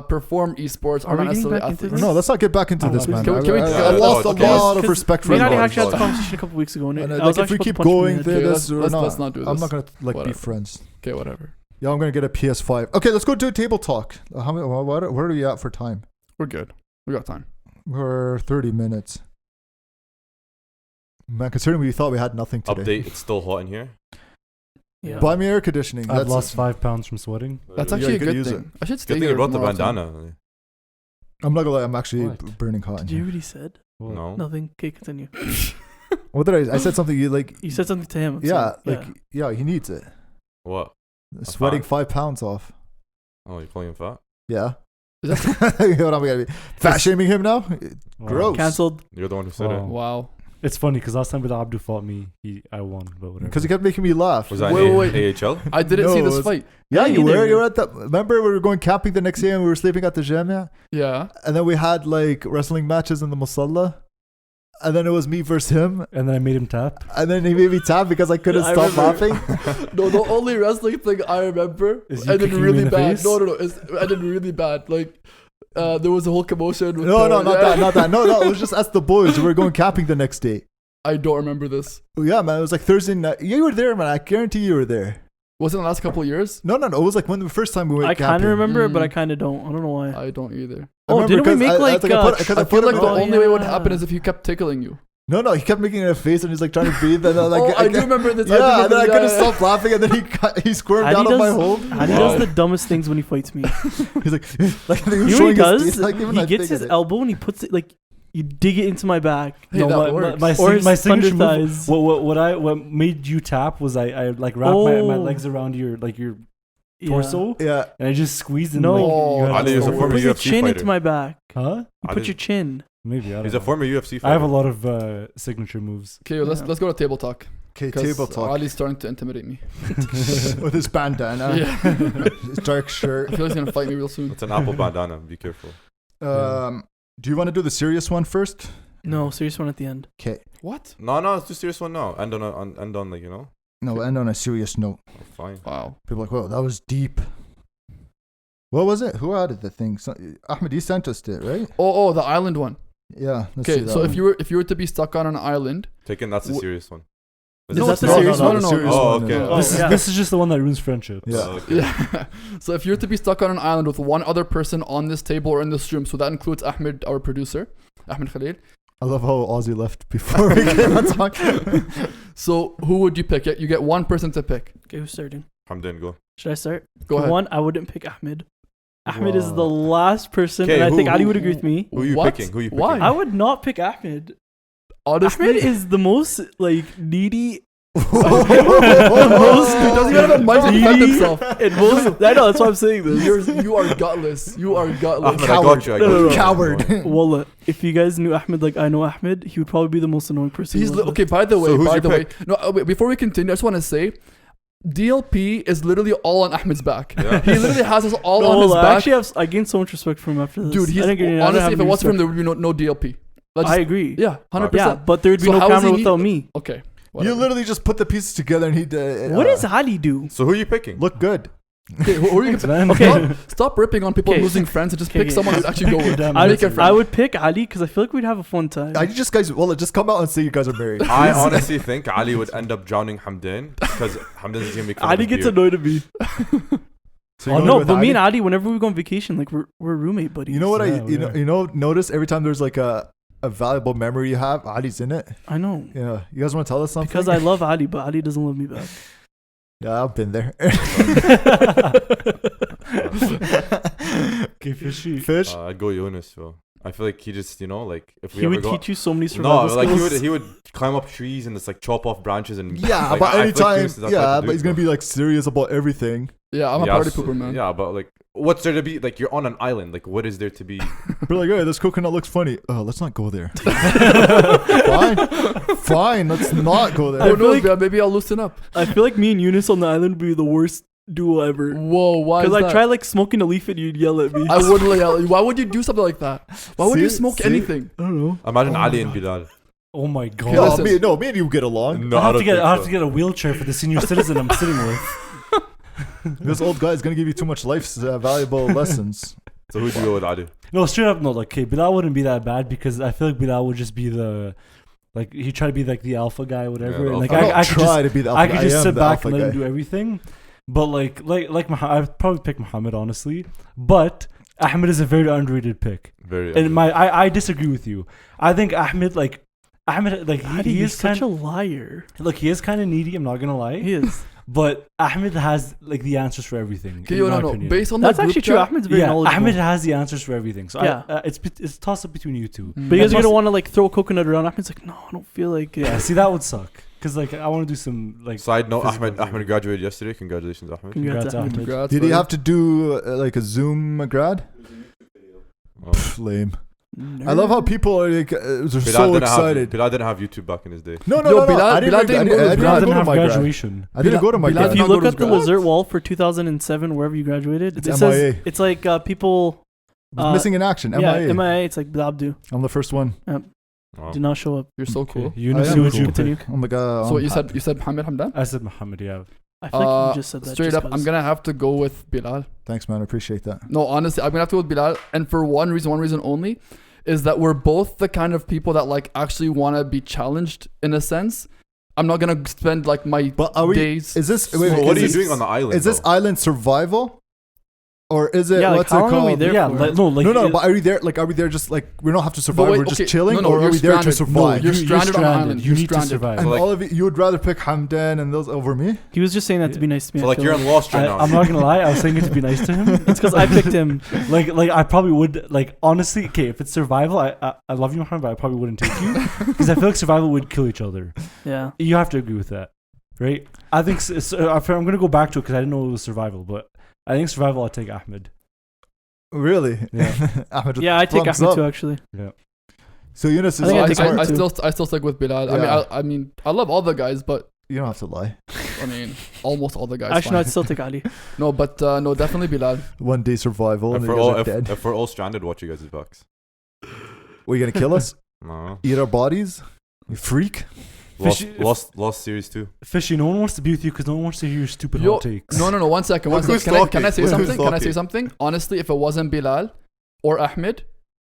perform esports Are are we not getting necessarily back into athletes. this? No, let's not get back into Oh, this, man. can we- I Yeah, lost a okay. lot of Because respect for me and Ali you. actually had this Sorry. conversation a couple weeks ago, and And, I like, was if we actually keep supposed to punch going him in the through head. this, let's not do I'm this. not gonna like be Whatever. friends. Okay, whatever. Yeah, I'm gonna get a PS5. Okay, let's go do a table talk. How many? What are we at for time? We're good. We got time. We're 30 minutes. Man, considering we thought we had nothing today. Update. It's still hot in here. Yeah. Buy me air conditioning. I've That's lost 5 pounds from sweating. That's Yeah, actually you a could good use thing. I should stay Good thing here you brought the more often. bandana. I'm not gonna lie. I'm actually What? burning hot in Did you here. already said What? No. nothing? Okay, continue. What did I said something you like? You said something to him. Yeah, so, like yeah, he needs it. What? Sweating fat? 5 pounds off. Oh, you're calling him fat? Yeah. Is that Hold on, we gotta be fat shaming him now. Wow. Gross. Cancelled. You're the one who said Wow. it. wow? It's funny because last time with Abdu fought me, I won, but whatever. Because he kept making me laugh. Was that Wait. AHL? I didn't see No, this it's- fight. Yeah, Yeah, you neither. were. You were at the. Remember, we were going camping the next day and we were sleeping at the gym, yeah. Yeah. And then we had like wrestling matches in the musalla. And then it was me versus him. And then I made him tap. And then he made me tap because I couldn't I stop remember. laughing. No, the only wrestling thing I remember Is you ended kicking me really in the bad. face? No. It ended really bad. Like, there was a whole commotion. With No, the- not yeah. that, not that. No, it was just us the boys. We were going camping the next day. I don't remember this. Yeah, man. It was like Thursday night. You were there, man. I guarantee you were there. Was it in the last couple of years? No. It was like when the first time we went I camping. kind of remember it, but I Mm. kind of don't. I don't know why. I don't either. I Oh, remember didn't we because make I like? put I I feel like the Oh, only way it would yeah. happen is if you kept tickling you. No, he kept making it a face and he's like trying to breathe. And then, like, I do remember this. Yeah, I and do then I remember, couldn't yeah, stop laughing, and then he squirmed Ali out of my does- hold. Ali Wow. does the dumbest things when he fights me. He's like, like he was You know what he showing his does? teeth, like, even He I gets think his of it. elbow and he puts it like you dig it into my back. Hey, No, that my works. Or his my signature thunder move. thighs. What made you tap was I like wrapped my Oh. legs around your Yeah. torso Yeah, and I just squeezed and No. like, you had Ali to is a go- former Put your UFC chin fighter. into my back. Huh? You Ali- put your chin. Maybe I don't He's know. a former UFC fighter. I have a lot of signature moves. Okay, let's Yeah. let's go to table talk. okay, 'cause table talk Ali's starting to intimidate me. with his bandana, Yeah. his dark shirt. I feel he's gonna fight me real soon. It's an apple bandana. Be careful. Do you want to do the serious one first? No, serious one at the end. Okay, What? No, it's just serious one now. End on like, you know. no, end on a serious note. Oh, fine. Wow. People are like, whoa, that was deep. What was it? Who added the thing? Ahmed, you sent us it, right? Oh, the island one. Yeah. Let's Okay, see that so one. if you were to be stuck on an island, Taken. That's the Wh- serious one. Is No, that it's the not. serious No, one? no, no. serious Oh, one okay. is- Oh, This, yeah. this is just the one that ruins friendships. Yeah. Okay. yeah. So if you were to be stuck on an island with one other person on this table or in this room, so that includes Ahmed, our producer, Ahmed Khalil. I love how Ozzy left before we came on talk. So who would you pick? You get one person to pick. Okay, who's starting? Hamdan, go. Should I start? Go For ahead. one, I wouldn't pick Ahmed. Ahmed is the last person, Okay, and I think who- Ali would agree with me. Who are you What? picking? Who are you picking? Why? I would not pick Ahmed. Honestly, Ahmed is the most like needy. he doesn't even have a mic to defend Needy himself. and most. I know that's why I'm saying this. You are gutless. You are gutless. Ahmed, I got you. I got No, no, you. no. Coward. Wallah, if you guys knew Ahmed like I know Ahmed, he would probably be the most annoying person. He's you live with. okay. By the way, So who's by your the way, pick? no. Wait, before we continue, I just want to say, DLP is literally all on Ahmed's back. Yeah. He literally has us all No, on his Wallah, back. I gained so much respect from him after this. Dude, he's I didn't get any- I didn't honestly, have if it any wasn't for him, respect. there would be no DLP. Let's I just- agree. Yeah, 100%. Yeah, but there'd be So no how is camera he without need- me. Okay. You whatever. literally just put the pieces together and he What does Ali do? So who are you picking? look good. Okay, who are you gonna Okay. Stop ripping on people Okay. losing friends and just Okay, pick okay. someone who'd actually go with. Damn, I Make a would, friend. I would pick Ali because I feel like we'd have a fun time. I just guys, well, just come out and say you guys are married. I honestly think Ali would end up drowning Hamdan because Hamdan's gonna be. Ali gets annoyed at me. So you're Oh going no, with but me and Ali? Ali, whenever we go on vacation, like we're roommate buddies. You know what Yeah, you know notice every time there's like a valuable memory you have, Ali's in it. I know. Yeah, you guys want to tell us something? Because I love Ali, but Ali doesn't love me back. yeah, I've been there. Okay, fishy. Fish. I'd go Yunus. So I feel like he just like if we He ever would go. teach you so many No, survival like skills. he would climb up trees and just like chop off branches and Yeah, like, but I feel like anytime, Yunus is that type yeah, of but dude, he's gonna bro. be like serious about everything. Yeah, I'm a Yeah, party so- pooper, man. Yeah, but like, what's there to be? Like, you're on an island. Like, what is there to be? We're like, hey, this coconut looks funny. Oh, let's not go there. Fine, let's not go Who there. feel knows, like- man? Maybe I'll loosen up. I feel like me and Eunice on the island would be the worst duo ever. Whoa, why is Because that? I try like smoking a leaf and you'd yell at me. I wouldn't yell at you. Why would you do something like that? Why would you See? smoke See? anything? I don't know. Imagine Oh Ali my and Bilal. Oh my god. Okay, No, listen. me and you get along. No, I have don't to get think I have so. to get a wheelchair for the senior citizen I'm sitting with. This old guy is gonna give you too much life's valuable lessons. So who'd you go with, Ali? No, straight up, no. Like, okay, Bilal wouldn't be that bad because I feel like Bilal would just be the, like, he try to be like the alpha guy, whatever. the and like, alpha. I don't I could try just, to be the alpha. I could just am sit the back alpha and let him guy. do everything. But like I'd probably pick Muhammad honestly. But Ahmed is a very underrated pick. Very. And I disagree with you. I think Ahmed Ali, he you're is such kind a liar. look, he is kind of needy. I'm not gonna lie. He is. But Ahmed has like the answers for everything. Okay, in my no. opinion. Based on That's the group actually true. chat- Ahmed's very Yeah, knowledgeable. Ahmed has the answers for everything. So Yeah. it's toss up between you two. Mm. But you guys are Plus- gonna want to like throw a coconut around. Ahmed's like, no, I don't feel like it. Yeah, see that would suck. Cause like I want to do some like. Side note: physical Ahmed graduated yesterday. Congratulations, Ahmed. Congrats, Congrats, Ahmed. Ahmed. Congrats, Did he buddy. have to do like a Zoom grad? Oh. Lame. I love how people are like, they're so Bilal excited. Bilal didn't have YouTube back in his day. No, Yo, Bilal- I Bilal didn't didn't go to I Bilal didn't didn't go to have my grad. graduation. I didn't go to my Bilal- If grad. you not go look to at the grad. Lazert wall for 2007, wherever you graduated, It's it MIA. says it's like people. Missing in action. Yeah, MIA. MIA. It's like Blabdu. I'm the first one. Oh. Did not show up. You're so cool. Yunus, I am who would cool. you Continue. pick? Oh my god. So what you said Muhammad Hamdan? I said Muhammad. Yeah. I feel like you just said that. Straight just up, 'cause. I'm gonna have to go with Bilal. Thanks, man. I appreciate that. No, honestly, I'm gonna have to go with Bilal, and for one reason only, is that we're both the kind of people that like actually want to be challenged in a sense. I'm not gonna spend like my But are we? days. Is this? So Wait, what are is you this- doing on the island? Is this though? island survival, or is it Yeah, like, what's how it long are we called? there Yeah. for? Like, no. Like No, it- but are we there? Like, are we there just like we don't have to survive? wait, We're just okay, chilling, no, or are you're we there to stranded. survive? You're stranded on an island. You You're need to stranded. survive. and So, like- all of you would rather pick Hamdan and those over me? He was just saying that to be nice to me. So I like feel you're in Lost right now. I'm not gonna lie. I was saying it to be nice to him. It's because I picked him. like I probably would like honestly. Okay, if it's survival, I love you, Muhammad, but I probably wouldn't take you because I feel like survival would kill each other. Yeah. You have to agree with that, right? I think I'm gonna go back to it because I didn't know it was survival, but I think survival. I'll take Ahmed. Really? Yeah. Ahmed just Yeah, I take thumbs Ahmed up. too, actually. So Yunus I is think on I take smart. Ahmed too. I still stick with Bilal. Yeah. I mean, I love all the guys, but You don't have to lie. I mean, almost all the guys. Actually, no, fine. I'd still take Ali. No, but no, definitely Bilal. 1 day survival, If and we're, you guys all, are if, dead. if we're all stranded, watch you guys' backs. Were you gonna kill us? No. Eat our bodies? You freak! Fishy- Lost series 2. Fishy, no one wants to be with you because no one wants to hear your stupid Yo, hot takes. No, 1 second. Look who's Can I talking. say Look who's something? Can I say talking. something? Honestly, if it wasn't Bilal or Ahmed,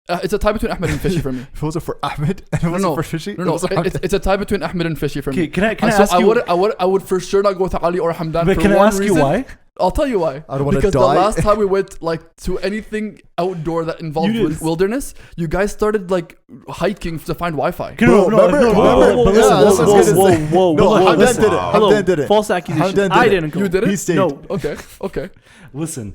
it's a tie between Ahmed and Fishy for me. If it wasn't for Ahmed and it wasn't no. for Fishy, No, it's a tie between Ahmed and Fishy for Okay, me. can I So ask you? I would for sure not go with Ali or Hamdan. But for can I one ask reason, you why? I'll tell you why. I don't wanna Because the die. last time we went like to anything outdoor that involved You did. wilderness, you guys started like hiking to find Wi-Fi. Bro, remember? Whoa, Remember? whoa, Yeah, this is whoa, good. whoa, whoa, No, whoa, Hamdan listen. did it. Hello, Hamdan did it. false accusation. Hamdan did I it. didn't go. You did it? He stayed. No. Okay. Listen,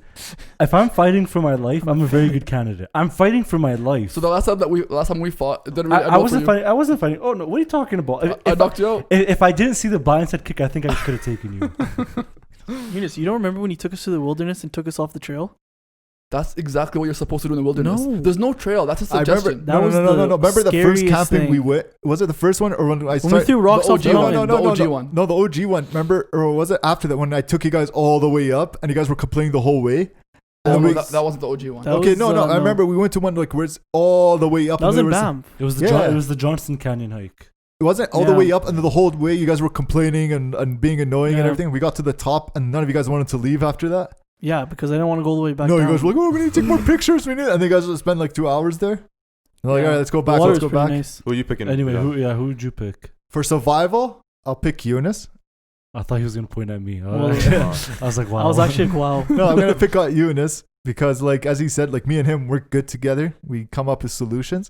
if I'm fighting for my life, I'm a very good candidate. I'm fighting for my life. So the last time we fought, it didn't really end I well wasn't for fighting. I wasn't fighting. Oh no, what are you talking about? I knocked you out. If I didn't see the blindside kick, I think I could have taken you. Eunice, you don't remember when he took us to the wilderness and took us off the trail? That's exactly what you're supposed to do in the wilderness. No. There's no trail. That's a I remember. suggestion. That was No. the Remember the first scariest camping thing. we went? Was it the first one or when I When we started? threw rocks The off the OG one. mountain. The OG one. No, the OG one. Remember, or was it after that when I took you guys all the way up and you guys were complaining the whole way? Oh, And no, we- that wasn't the OG one. That okay, was, no. I no. remember we went to one like where it's all the way up. That was and in there Banff. It was the Yeah. it was the Johnston Canyon hike. It wasn't all the Yeah. way up, and then the whole way you guys were complaining and being annoying and Yeah. everything. We got to the top, and none of you guys wanted to leave after that. Yeah, because I didn't want to go all the way back No, down. you guys were like, "Oh, we need to take more pictures. We need," and you guys would spend like 2 hours there. They're like, Yeah. "All right, let's go The back. water Let's was go pretty back." Nice. Who are you picking? Anyway, Yeah. who would you pick? For survival, I'll pick Eunice. I thought he was gonna point at me. Well, I was like, wow. I was actually like, wow. No, I'm gonna pick out Eunice because, like, as he said, like me and him, we're good together. We come up with solutions.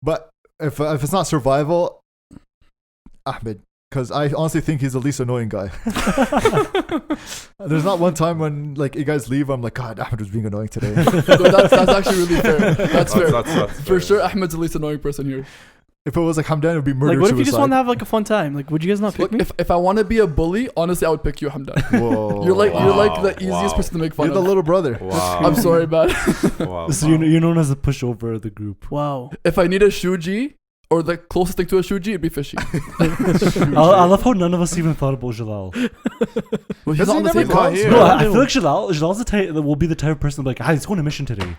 But if it's not survival, Ahmed, because I honestly think he's the least annoying guy. There's not one time when like you guys leave, I'm like, God, Ahmed was being annoying today. No, that's actually really fair. That's fair. That's For fair. sure, Ahmed's the least annoying person here. If it was like Hamdan, it would be murder. Like, what if you just suicide. want to have like a fun time? Like, would you guys not pick Look, me? if I want to be a bully, honestly, I would pick you, Hamdan. Whoa. You're like the easiest Wow. person to make fun You're the of. little brother. Wow. I'm sorry, man. Wow. So you're known as the pushover of the group. Wow. If I need a shuji or the closest thing to a shuji, it'd be fishy. I love how none of us even thought about Jalal. Well, he's Does not he on the never same come class. here? No, Yeah. I feel like Jalal's the type that will be the type of person like, he's going on a mission today.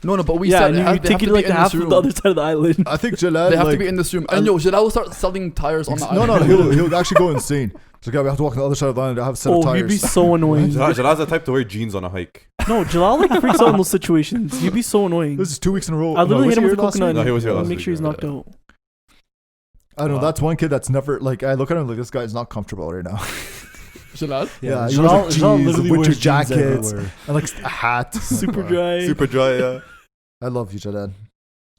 No, but we Yeah, said and they you have to take be it like in half this of room. the other side of the island. I think Jalal. They have like, to be in this room. And yo, Jalal will start selling tires on the No, island. he'll actually go insane. So we have to walk on the other side of the island. I have a set of Oh, tires. you'd be so annoying. Jalal's the type to wear jeans on a hike. No, Jalal like freaks out in those situations. You'd be so annoying. This is 2 weeks in a row. I literally was hit him he with a here last coconut. week? No, he was here and last make week, sure he's yeah. knocked out. I don't know. That's one kid that's never like. I look at him like this guy is not comfortable right now. Jalal? Yeah, he Jalal, wears, like, Jalal jeans, literally winter wears jeans jackets. everywhere. and like a hat. Super dry. Super dry, yeah. I love you, Jalal.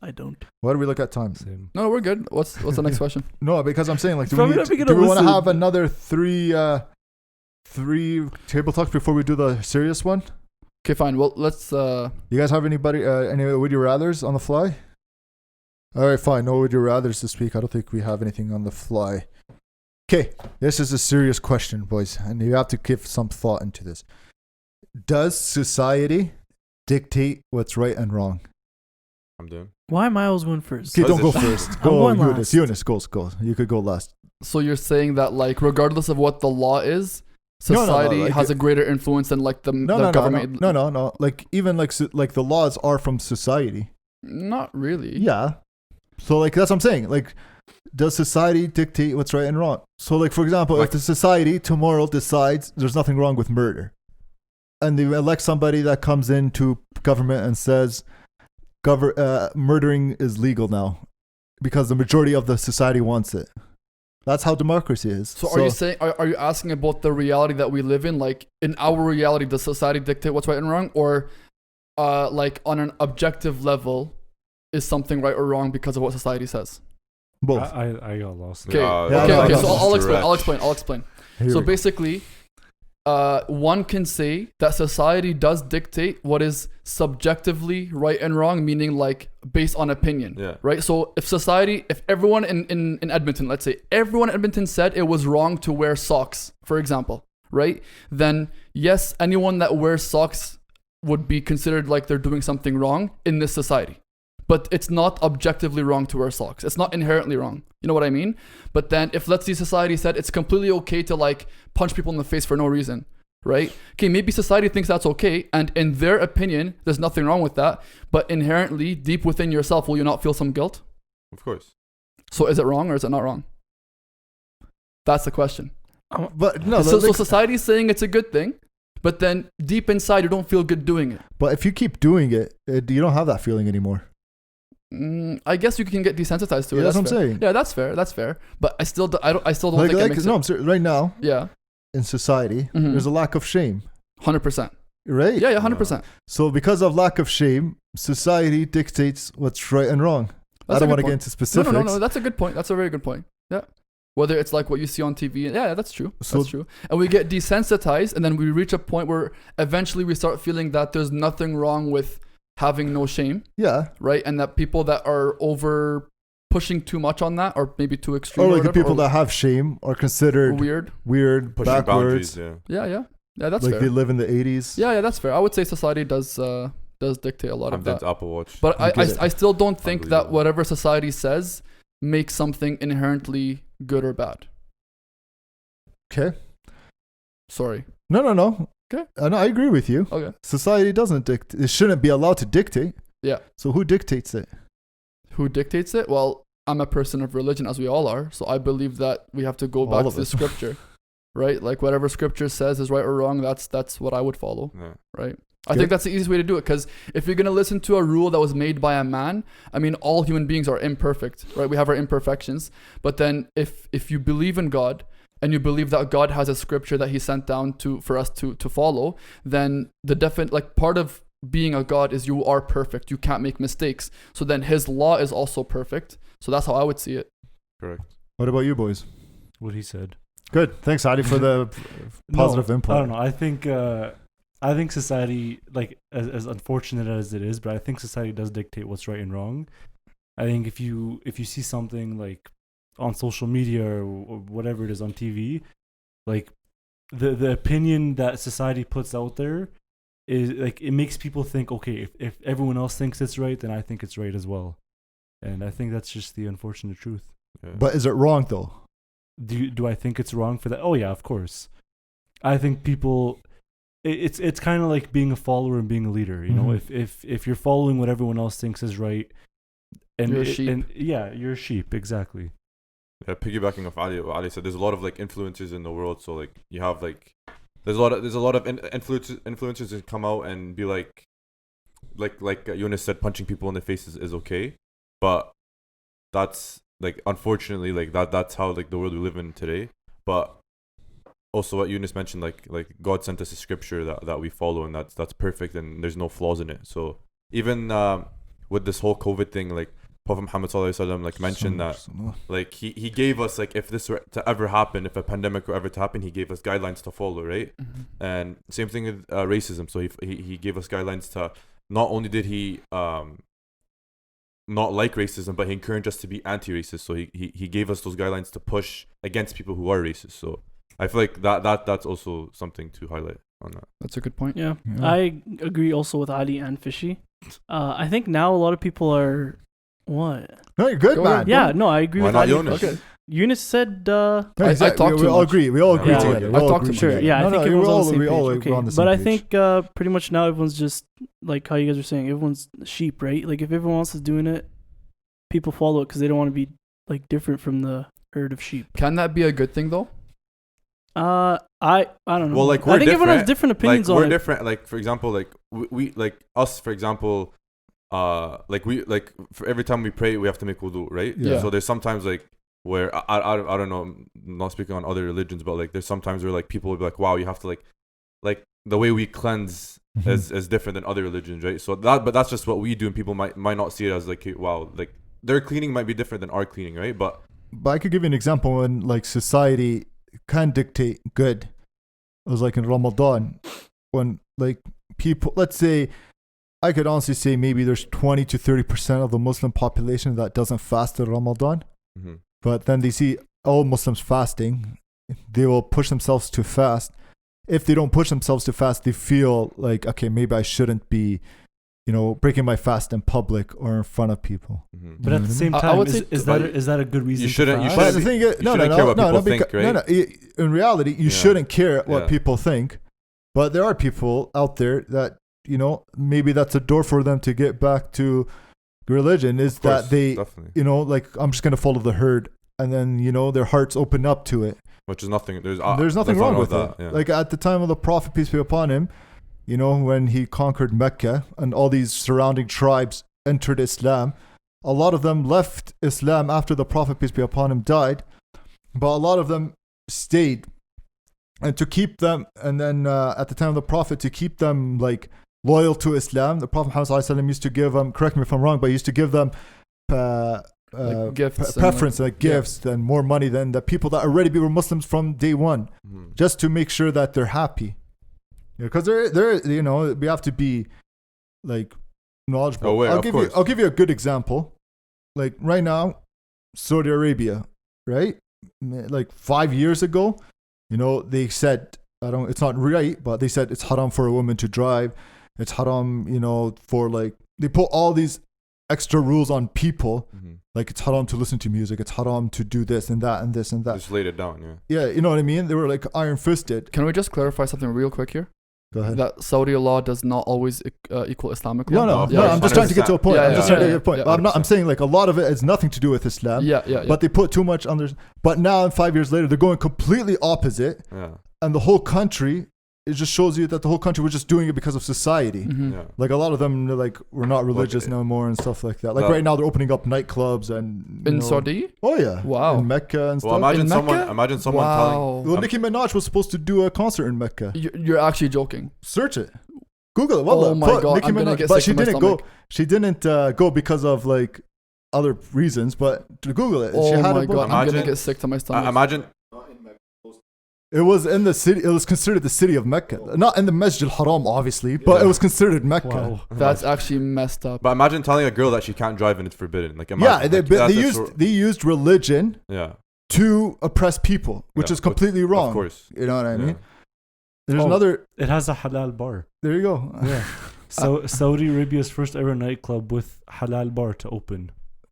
I don't. Why do we look at time? Same. No, we're good. What's the next question? No, because I'm saying like, do Probably we, not even do gonna we want to listen. have another three table talks before we do the serious one? Okay, fine. Well, let's. You guys have any would you rather's on the fly? All right, fine. No would you rather's this week. I don't think we have anything on the fly. Okay, this is a serious question, boys, and you have to give some thought into this. Does society dictate what's right and wrong? I'm doing. Why am I always going first? Okay, What don't is go it? first. I'm Go, going Eunice. last. Eunice, go. You could go last. So you're saying that like regardless of what the law is, No, no, society like has a greater influence than like the government. No. Like even like like the laws are from society. Not really. Yeah. So like that's what I'm saying. Like, does society dictate what's right and wrong? So like for example, Like- if the society tomorrow decides there's nothing wrong with murder, and they elect somebody that comes into government and says, murdering is legal now, because the majority of the society wants it. That's how democracy is. So are you saying are you asking about the reality that we live in? Like in our reality, does society dictate what's right and wrong, or like on an objective level, is something right or wrong because of what society says? both? I got lost. Okay, Yeah, okay. that's So I'll stretch. explain. Here So we go. basically, one can say that society does dictate what is subjectively right and wrong, meaning like based on opinion. Yeah. Right? So if everyone in Edmonton, let's say everyone in Edmonton said it was wrong to wear socks, for example, right? Then yes, anyone that wears socks would be considered like they're doing something wrong in this society. But it's not objectively wrong to wear socks. It's not inherently wrong. You know what I mean? But then if let's say society said it's completely okay to like punch people in the face for no reason, right? Okay, maybe society thinks that's okay, and in their opinion, there's nothing wrong with that. But inherently, deep within yourself, will you not feel some guilt? Of course. So is it wrong or is it not wrong? That's the question. But no, So like- society is saying it's a good thing, but then deep inside, you don't feel good doing it. but if you keep doing it, you don't have that feeling anymore. I guess you can get desensitized to it. Yeah, that's what I'm fair. saying. Yeah, that's fair. That's fair. But I still don't think it makes No, sense. I'm serious. Right now Yeah. in society, Mhm. there's a lack of shame. 100%. right? Yeah, 100%. So because of lack of shame, society dictates what's right and wrong. I That's a don't good want to get point. into specifics. No. That's a good point. That's a very good point. Yeah. Whether it's like what you see on TV. Yeah, that's true. So- That's true. And we get desensitized, and then we reach a point where eventually we start feeling that there's nothing wrong with having no shame, Yeah. right? And that people that are over pushing too much on that, or maybe too extreme, Or like the whatever, people that have shame are considered weird. weird, Pushing backwards. boundaries. Yeah. Yeah, that's Like fair. they live in the 80s. Yeah, that's fair. I would say society does dictate a lot I'm of dead that. to Apple Watch. But I get it. I still don't think that Unbelievable. whatever society says makes something inherently good or bad. Okay. Sorry. No. Okay. No, I agree with you. Okay. Society doesn't dictate. It shouldn't be allowed to dictate. Yeah. So who dictates it? Who dictates it? Well, I'm a person of religion, as we all are. So I believe that we have to go All back of to the us. scripture, right? Like whatever scripture says is right or wrong. That's what I would follow, Yeah. right? I Good. think that's the easiest way to do it, because if you're gonna listen to a rule that was made by a man, I mean, all human beings are imperfect, right? We have our imperfections, but then if you believe in God and you believe that God has a scripture that He sent down for us to follow, then the definite part of being a God is you are perfect. You can't make mistakes. So then His law is also perfect. So that's how I would see it. Correct. What about you boys? What he said. Good. Thanks, Adi, for the positive No, input. I don't know. I think society, like as unfortunate as it is, but I think society does dictate what's right and wrong. I think if you see something like on social media or whatever it is on TV, like the opinion that society puts out there is like, it makes people think, okay, if everyone else thinks it's right, then I think it's right as well. And I think that's just the unfortunate truth. Yeah. But is it wrong though? Do I think it's wrong for that? Oh yeah, of course. I think people, it's kind of like being a follower and being a leader. You know, Mhm. if you're following what everyone else thinks is right, and You're a sheep. and yeah, you're a sheep, exactly. Yeah, piggybacking off Ali, what Ali said, there's a lot of like influencers in the world. So like you have like there's a lot of influencers that come out and be like Yunus said, punching people in the faces is okay, but that's like unfortunately like that's how like the world we live in today. But also what Yunus mentioned, like God sent us a scripture that we follow, and that's perfect and there's no flaws in it. So even with this whole COVID thing, like Prophet Muhammad ﷺ like mentioned that like he gave us, like, if this were to ever happen, if a pandemic were ever to happen, he gave us guidelines to follow, right? And same thing with racism. So he gave us guidelines to, not only did he not like racism, but he encouraged us to be anti-racist. So he gave us those guidelines to push against people who are racist. So I feel like that's also something to highlight on that. That's a good point. Yeah. Yeah. I agree also with Ali and Fishy. I think now a lot of people are what? No, you're good, Go man. ahead. Yeah, no, I agree Why with not Ali. Yunus? Okay. Eunice said Yeah, I exactly. talk we too all much. agree. We all agree Yeah. together. I We all talk agree too much. Sure, together. yeah, I No, think no, everyone's we're on the same we page. all Okay, we're on the but same I page. think pretty much now everyone's just like how you guys are saying. Everyone's sheep, right? Like if everyone else is doing it, people follow it because they don't want to be like different from the herd of sheep. Can that be a good thing though? I don't know. Well, like, I we're think everyone has different. different opinions Like on we're it. different. Like for example, like we like us, for example, like we like for every time we pray we have to make wudu, right? Yeah. So there's sometimes like where I don't know, I'm not speaking on other religions, but like there's sometimes where like people will be like, wow, you have to like the way we cleanse is different than other religions, right? So but that's just what we do, and people might not see it as like, wow, like their cleaning might be different than our cleaning, right? But I could give you an example when like society can dictate good. It was like in Ramadan when like people, let's say, I could honestly say maybe there's 20 to 30% of the Muslim population that doesn't fast in Ramadan. mhm. But then they see all Muslims fasting, they will push themselves to fast. If they don't push themselves to fast, they feel like, okay, maybe I shouldn't be, breaking my fast in public or in front of people. Mhm. But at the same I time, would is, say- is that a good reason? shouldn't- To you fast? But shouldn't the be- thing is, you shouldn't care what people think, right? In reality, you Yeah. shouldn't care what Yeah. people think. But there are people out there that, maybe that's a door for them to get back to religion, is Of course, that they, definitely, like, I'm just going to follow the herd. And then, their hearts open up to it. which is nothing. There's Nothing wrong with that. it. Yeah. Like at the time of the Prophet, peace be upon him, when he conquered Mecca and all these surrounding tribes entered Islam, a lot of them left Islam after the Prophet, peace be upon him, died. But a lot of them stayed and to keep them, and then at the time of the Prophet, to keep them like loyal to Islam, the Prophet Muhammad ﷺ used to give them, correct me if I'm wrong, but he used to give them gifts, preference, like gifts and more money than the people that already were Muslims from day one, just to make sure that they're happy. Because they're you know, we have to be like knowledgeable. Aware, I'll give you a good example. Like right now, Saudi Arabia, right? Like 5 years ago, you know, they said it's not right, but they said it's haram for a woman to drive. It's haram, you know, for like they put all these extra rules on people. Like it's haram to listen to music. It's haram to do this and that and this and that. Just laid it down, Yeah, you know what I mean? They were like iron fisted. Can we just clarify something real quick here? Go ahead. That Saudi law does not always equal Islamic law. No, Yeah, I'm just trying to get to a point. Yeah, I'm just trying to get to a point. yeah, I'm saying like a lot of it has nothing to do with Islam. Yeah. But they put too much on there. But now, 5 years later, they're going completely opposite. Yeah. And the whole country, it just shows you that the whole country was just doing it because of society. Yeah. Like a lot of them, they're like, we're not religious no more and stuff like that. Like right now, they're opening up nightclubs and In Saudi? Oh yeah, Wow. in Mecca and stuff. Well, imagine In someone Mecca? telling. Wow. Well, Nicki Minaj was supposed to do a concert in Mecca. You're actually joking. Search it, Google it. Wallah, Oh my put God, Nicki I'm gonna Minaj. get But sick she to my didn't go. stomach. She didn't go because of like other reasons. But to Google it, she Oh had my a book. God, I'm Imagine- gonna get sick to my stomach. Imagine. It was in the city. It was considered the city of Mecca, not in the Masjid al-Haram, obviously, but it was considered Mecca. Wow. That's actually messed up. But imagine telling a girl that she can't drive and it's forbidden. Like Yeah, imagine, they used religion Yeah. to oppress people, which Yeah, is completely wrong. Of course. You know what I Yeah. mean? There's Oh. another. It has a halal bar. There you go. Yeah. So Saudi Arabia's first ever nightclub with halal bar to open.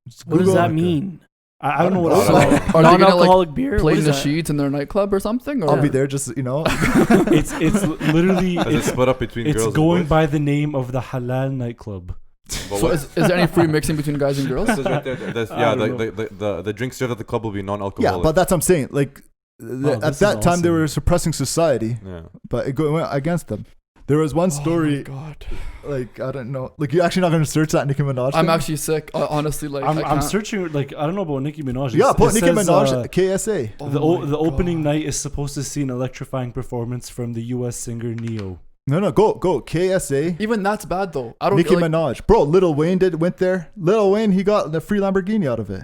Just What does Google that it. mean? I don't know what I it's don't know. about. Are they gonna like Non-alcoholic beer? play What is the that? sheets in their nightclub or something? Or I'll be there, just you know. It's literally As it's split up between girls. it's and going boys. by the name of the halal nightclub. But So what- is there any free mixing between guys and girls? This is right there. That's- I yeah, don't the drink served at the club will be non-alcoholic. Yeah, but that's what I'm saying. Like at this is that time, they awesome. were suppressing society, Yeah. but it went against them. There was one story, Oh my God. like I don't know, like you're actually not gonna search that Nicki Minaj. I'm thing? actually sick. Honestly, like I I'm can't. searching like I don't know about Nicki Minaj. Yeah, put It Nicki says, Minaj KSA. Oh the my opening God. night is supposed to see an electrifying performance from the U.S. singer Neo. No, go KSA. Even that's bad though. I don't Nicki like, Minaj, bro. Lil Wayne went there. Lil Wayne, he got the free Lamborghini out of it.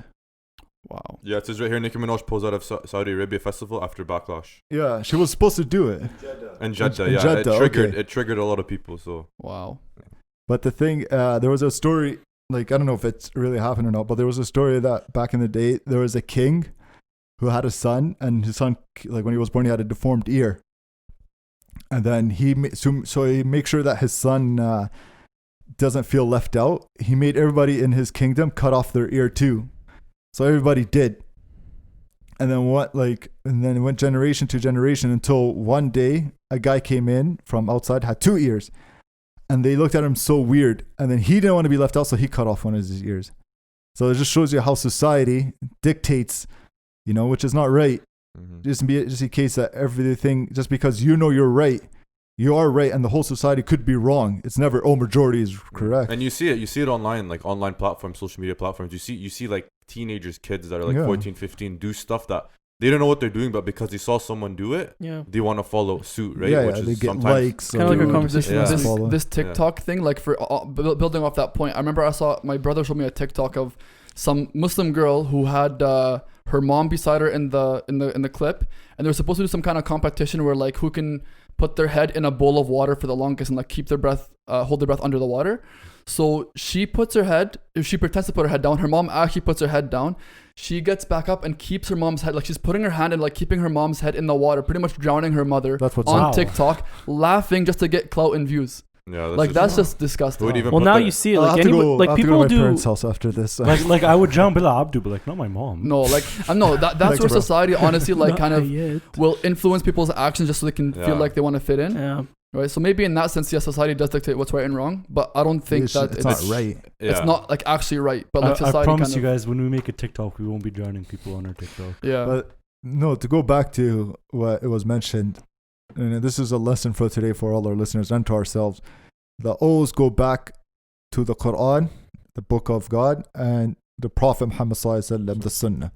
Wow. Yeah, it says right here, Nicki Minaj pulls out of Saudi Arabia festival after backlash. Yeah, she was supposed to do it. And Jeddah, In yeah. Jeddah, okay. It triggered a lot of people, so. Wow. But the thing, there was a story, like, I don't know if it's really happened or not, but there was a story that back in the day, there was a king who had a son, and his son, like, when he was born, he had a deformed ear. And then so he makes sure that his son doesn't feel left out. He made everybody in his kingdom cut off their ear too. So everybody did. And then it went generation to generation until one day a guy came in from outside, had 2 ears. And they looked at him so weird. And then he didn't want to be left out, so he cut off one of his ears. So it just shows you how society dictates, which is not right. Mhm. Just in case that everything, just because you're right, you are right, and the whole society could be wrong. It's never, majority is correct. And you see it online, like online platforms, social media platforms. You see like teenagers, kids that are like Yeah. 14, 15 do stuff that they don't know what they're doing, but because they saw someone do it, Yeah. they want to follow suit, right? Yeah, Which they is get sometimes likes. Kinda like our or- conversation Yeah. last This, week. follow. this TikTok thing, like for building off that point, I remember I saw my brother showed me a TikTok of some Muslim girl who had her mom beside her in the clip, and they were supposed to do some kind of competition where like who can put their head in a bowl of water for the longest and like keep their breath, hold their breath under the water. So she pretends to put her head down. Her mom actually puts her head down. She gets back up and keeps her mom's head, like she's putting her hand and like keeping her mom's head in the water, pretty much drowning her mother That's what's on Wow. TikTok, laughing just to get clout and views. Yeah, Like that's just disgusting. Who would even Well, put now their- you see it. I'll Like have to anybody, go, like I'll have to go people to my do. parents' house after this. Like I would jump Bila Abdu, but like not my mom. No, like no, that's Thanks, where bro. society honestly like Not kind of yet. will influence people's actions just so they can Yeah. feel like they want to fit in, Yeah. right? So maybe in that sense, yeah, society does dictate what's right and wrong, but I don't think that it's not right. It's Yeah. not like actually right, but like I society promise kind you of guys, when we make a TikTok, we won't be drowning people on our TikTok. yeah. But no, to go back to what it was mentioned, and this is a lesson for today for all our listeners and to ourselves, that always go back to the Quran, the book of God, and the Prophet Muhammad Sallallahu Alaihi Wasallam, the Sunnah.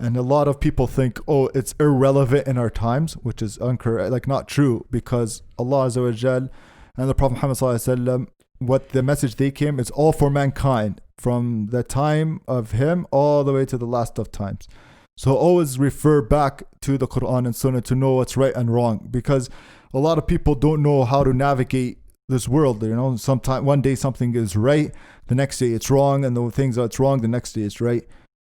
And a lot of people think, oh, it's irrelevant in our times, which is incorrect, like not true, because Allah Azza wa Jal and the Prophet Muhammad Sallallahu Alaihi Wasallam, what the message they came, it's all for mankind from the time of him all the way to the last of times. So always refer back to the Quran and Sunnah to know what's right and wrong, because a lot of people don't know how to navigate this world. You know, sometime one day something is right, the next day it's wrong, and the things that's wrong, the next day it's right.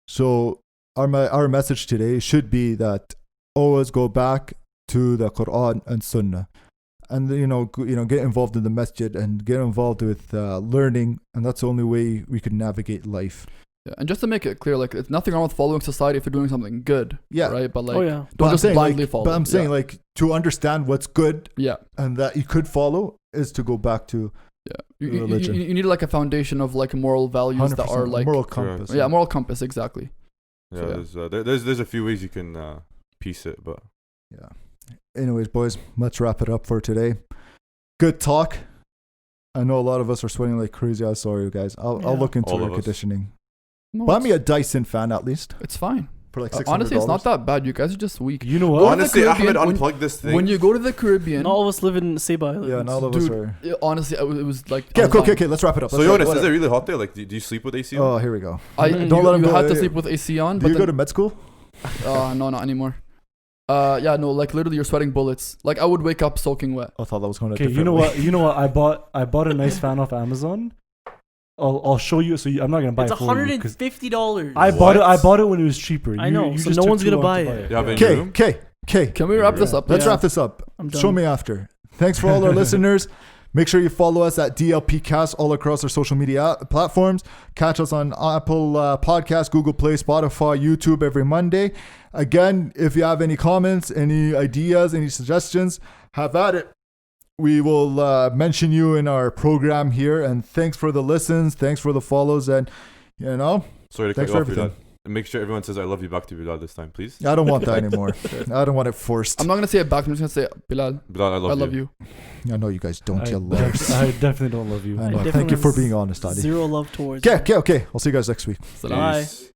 So our message today should be that always go back to the Quran and Sunnah, and get involved in the masjid and get involved with learning, and that's the only way we can navigate life. Yeah, and just to make it clear, like, it's nothing wrong with following society if you're doing something good. Yeah. Right? But like, Oh yeah. don't just blindly follow. But I'm saying yeah. like to understand what's good Yeah. and that you could follow is to go back to Yeah. religion. You need like a foundation of like moral values that are 100% like moral compass. yeah, moral compass, exactly. Yeah, So, there's a few ways you can piece it, but Yeah. Anyways, boys, let's wrap it up for today. Good talk. I know a lot of us are sweating like crazy. I'm sorry, guys. I'll Yeah. look into All air of us. conditioning. No, Buy it's, me a Dyson fan at least it's fine. for like $600. Honestly, it's not that bad. You guys are just weak. You know Go to what? the honestly, Caribbean, Ahmed, when- unplug this thing. When you go to the Caribbean, Not all of us live in Saba Islands. Yeah, all of us Dude, are. honestly, it was like I was Okay, dying. let's wrap it up. So Let's wrap Jonas, it is up. it really hot there? Like, do you sleep with AC on? Oh, here we go. Don't Don't let him you go. had to sleep with AC on, Do but you go to then, med school? no, not anymore. Yeah, no, like literally you're sweating bullets. Like I would wake up soaking wet. I thought that was going to Okay, you know what? I bought a nice fan off Amazon. I'll show you. So I'm not gonna buy It's it for you 'cause $150. I bought it. I bought it when it was cheaper. I know, so just no took one's too gonna long buy to it. You have it in your Okay, room? Can we wrap this up? Let's Yeah. wrap this up. I'm done. Show me after. Thanks for all our listeners. Make sure you follow us at DLP Cast all across our social media platforms. Catch us on Apple Podcasts, Google Play, Spotify, YouTube every Monday. Again, if you have any comments, any ideas, any suggestions, have at it. We will mention you in our program here. And thanks for the listens. Thanks for the follows. And, Sorry to cut thanks you for off, everything. Bilal. And make sure everyone says I love you back to Bilal this time, please. I don't want that anymore. I don't want it forced. I'm not gonna say it back. I'm just gonna say Bilal. Bilal, I love you. I know you guys don't, I, you lovers. I definitely don't love you. I know. definitely Thank you for have being honest, Adi. Zero love towards. Okay. I'll see you guys next week. Salam. Bye. Peace.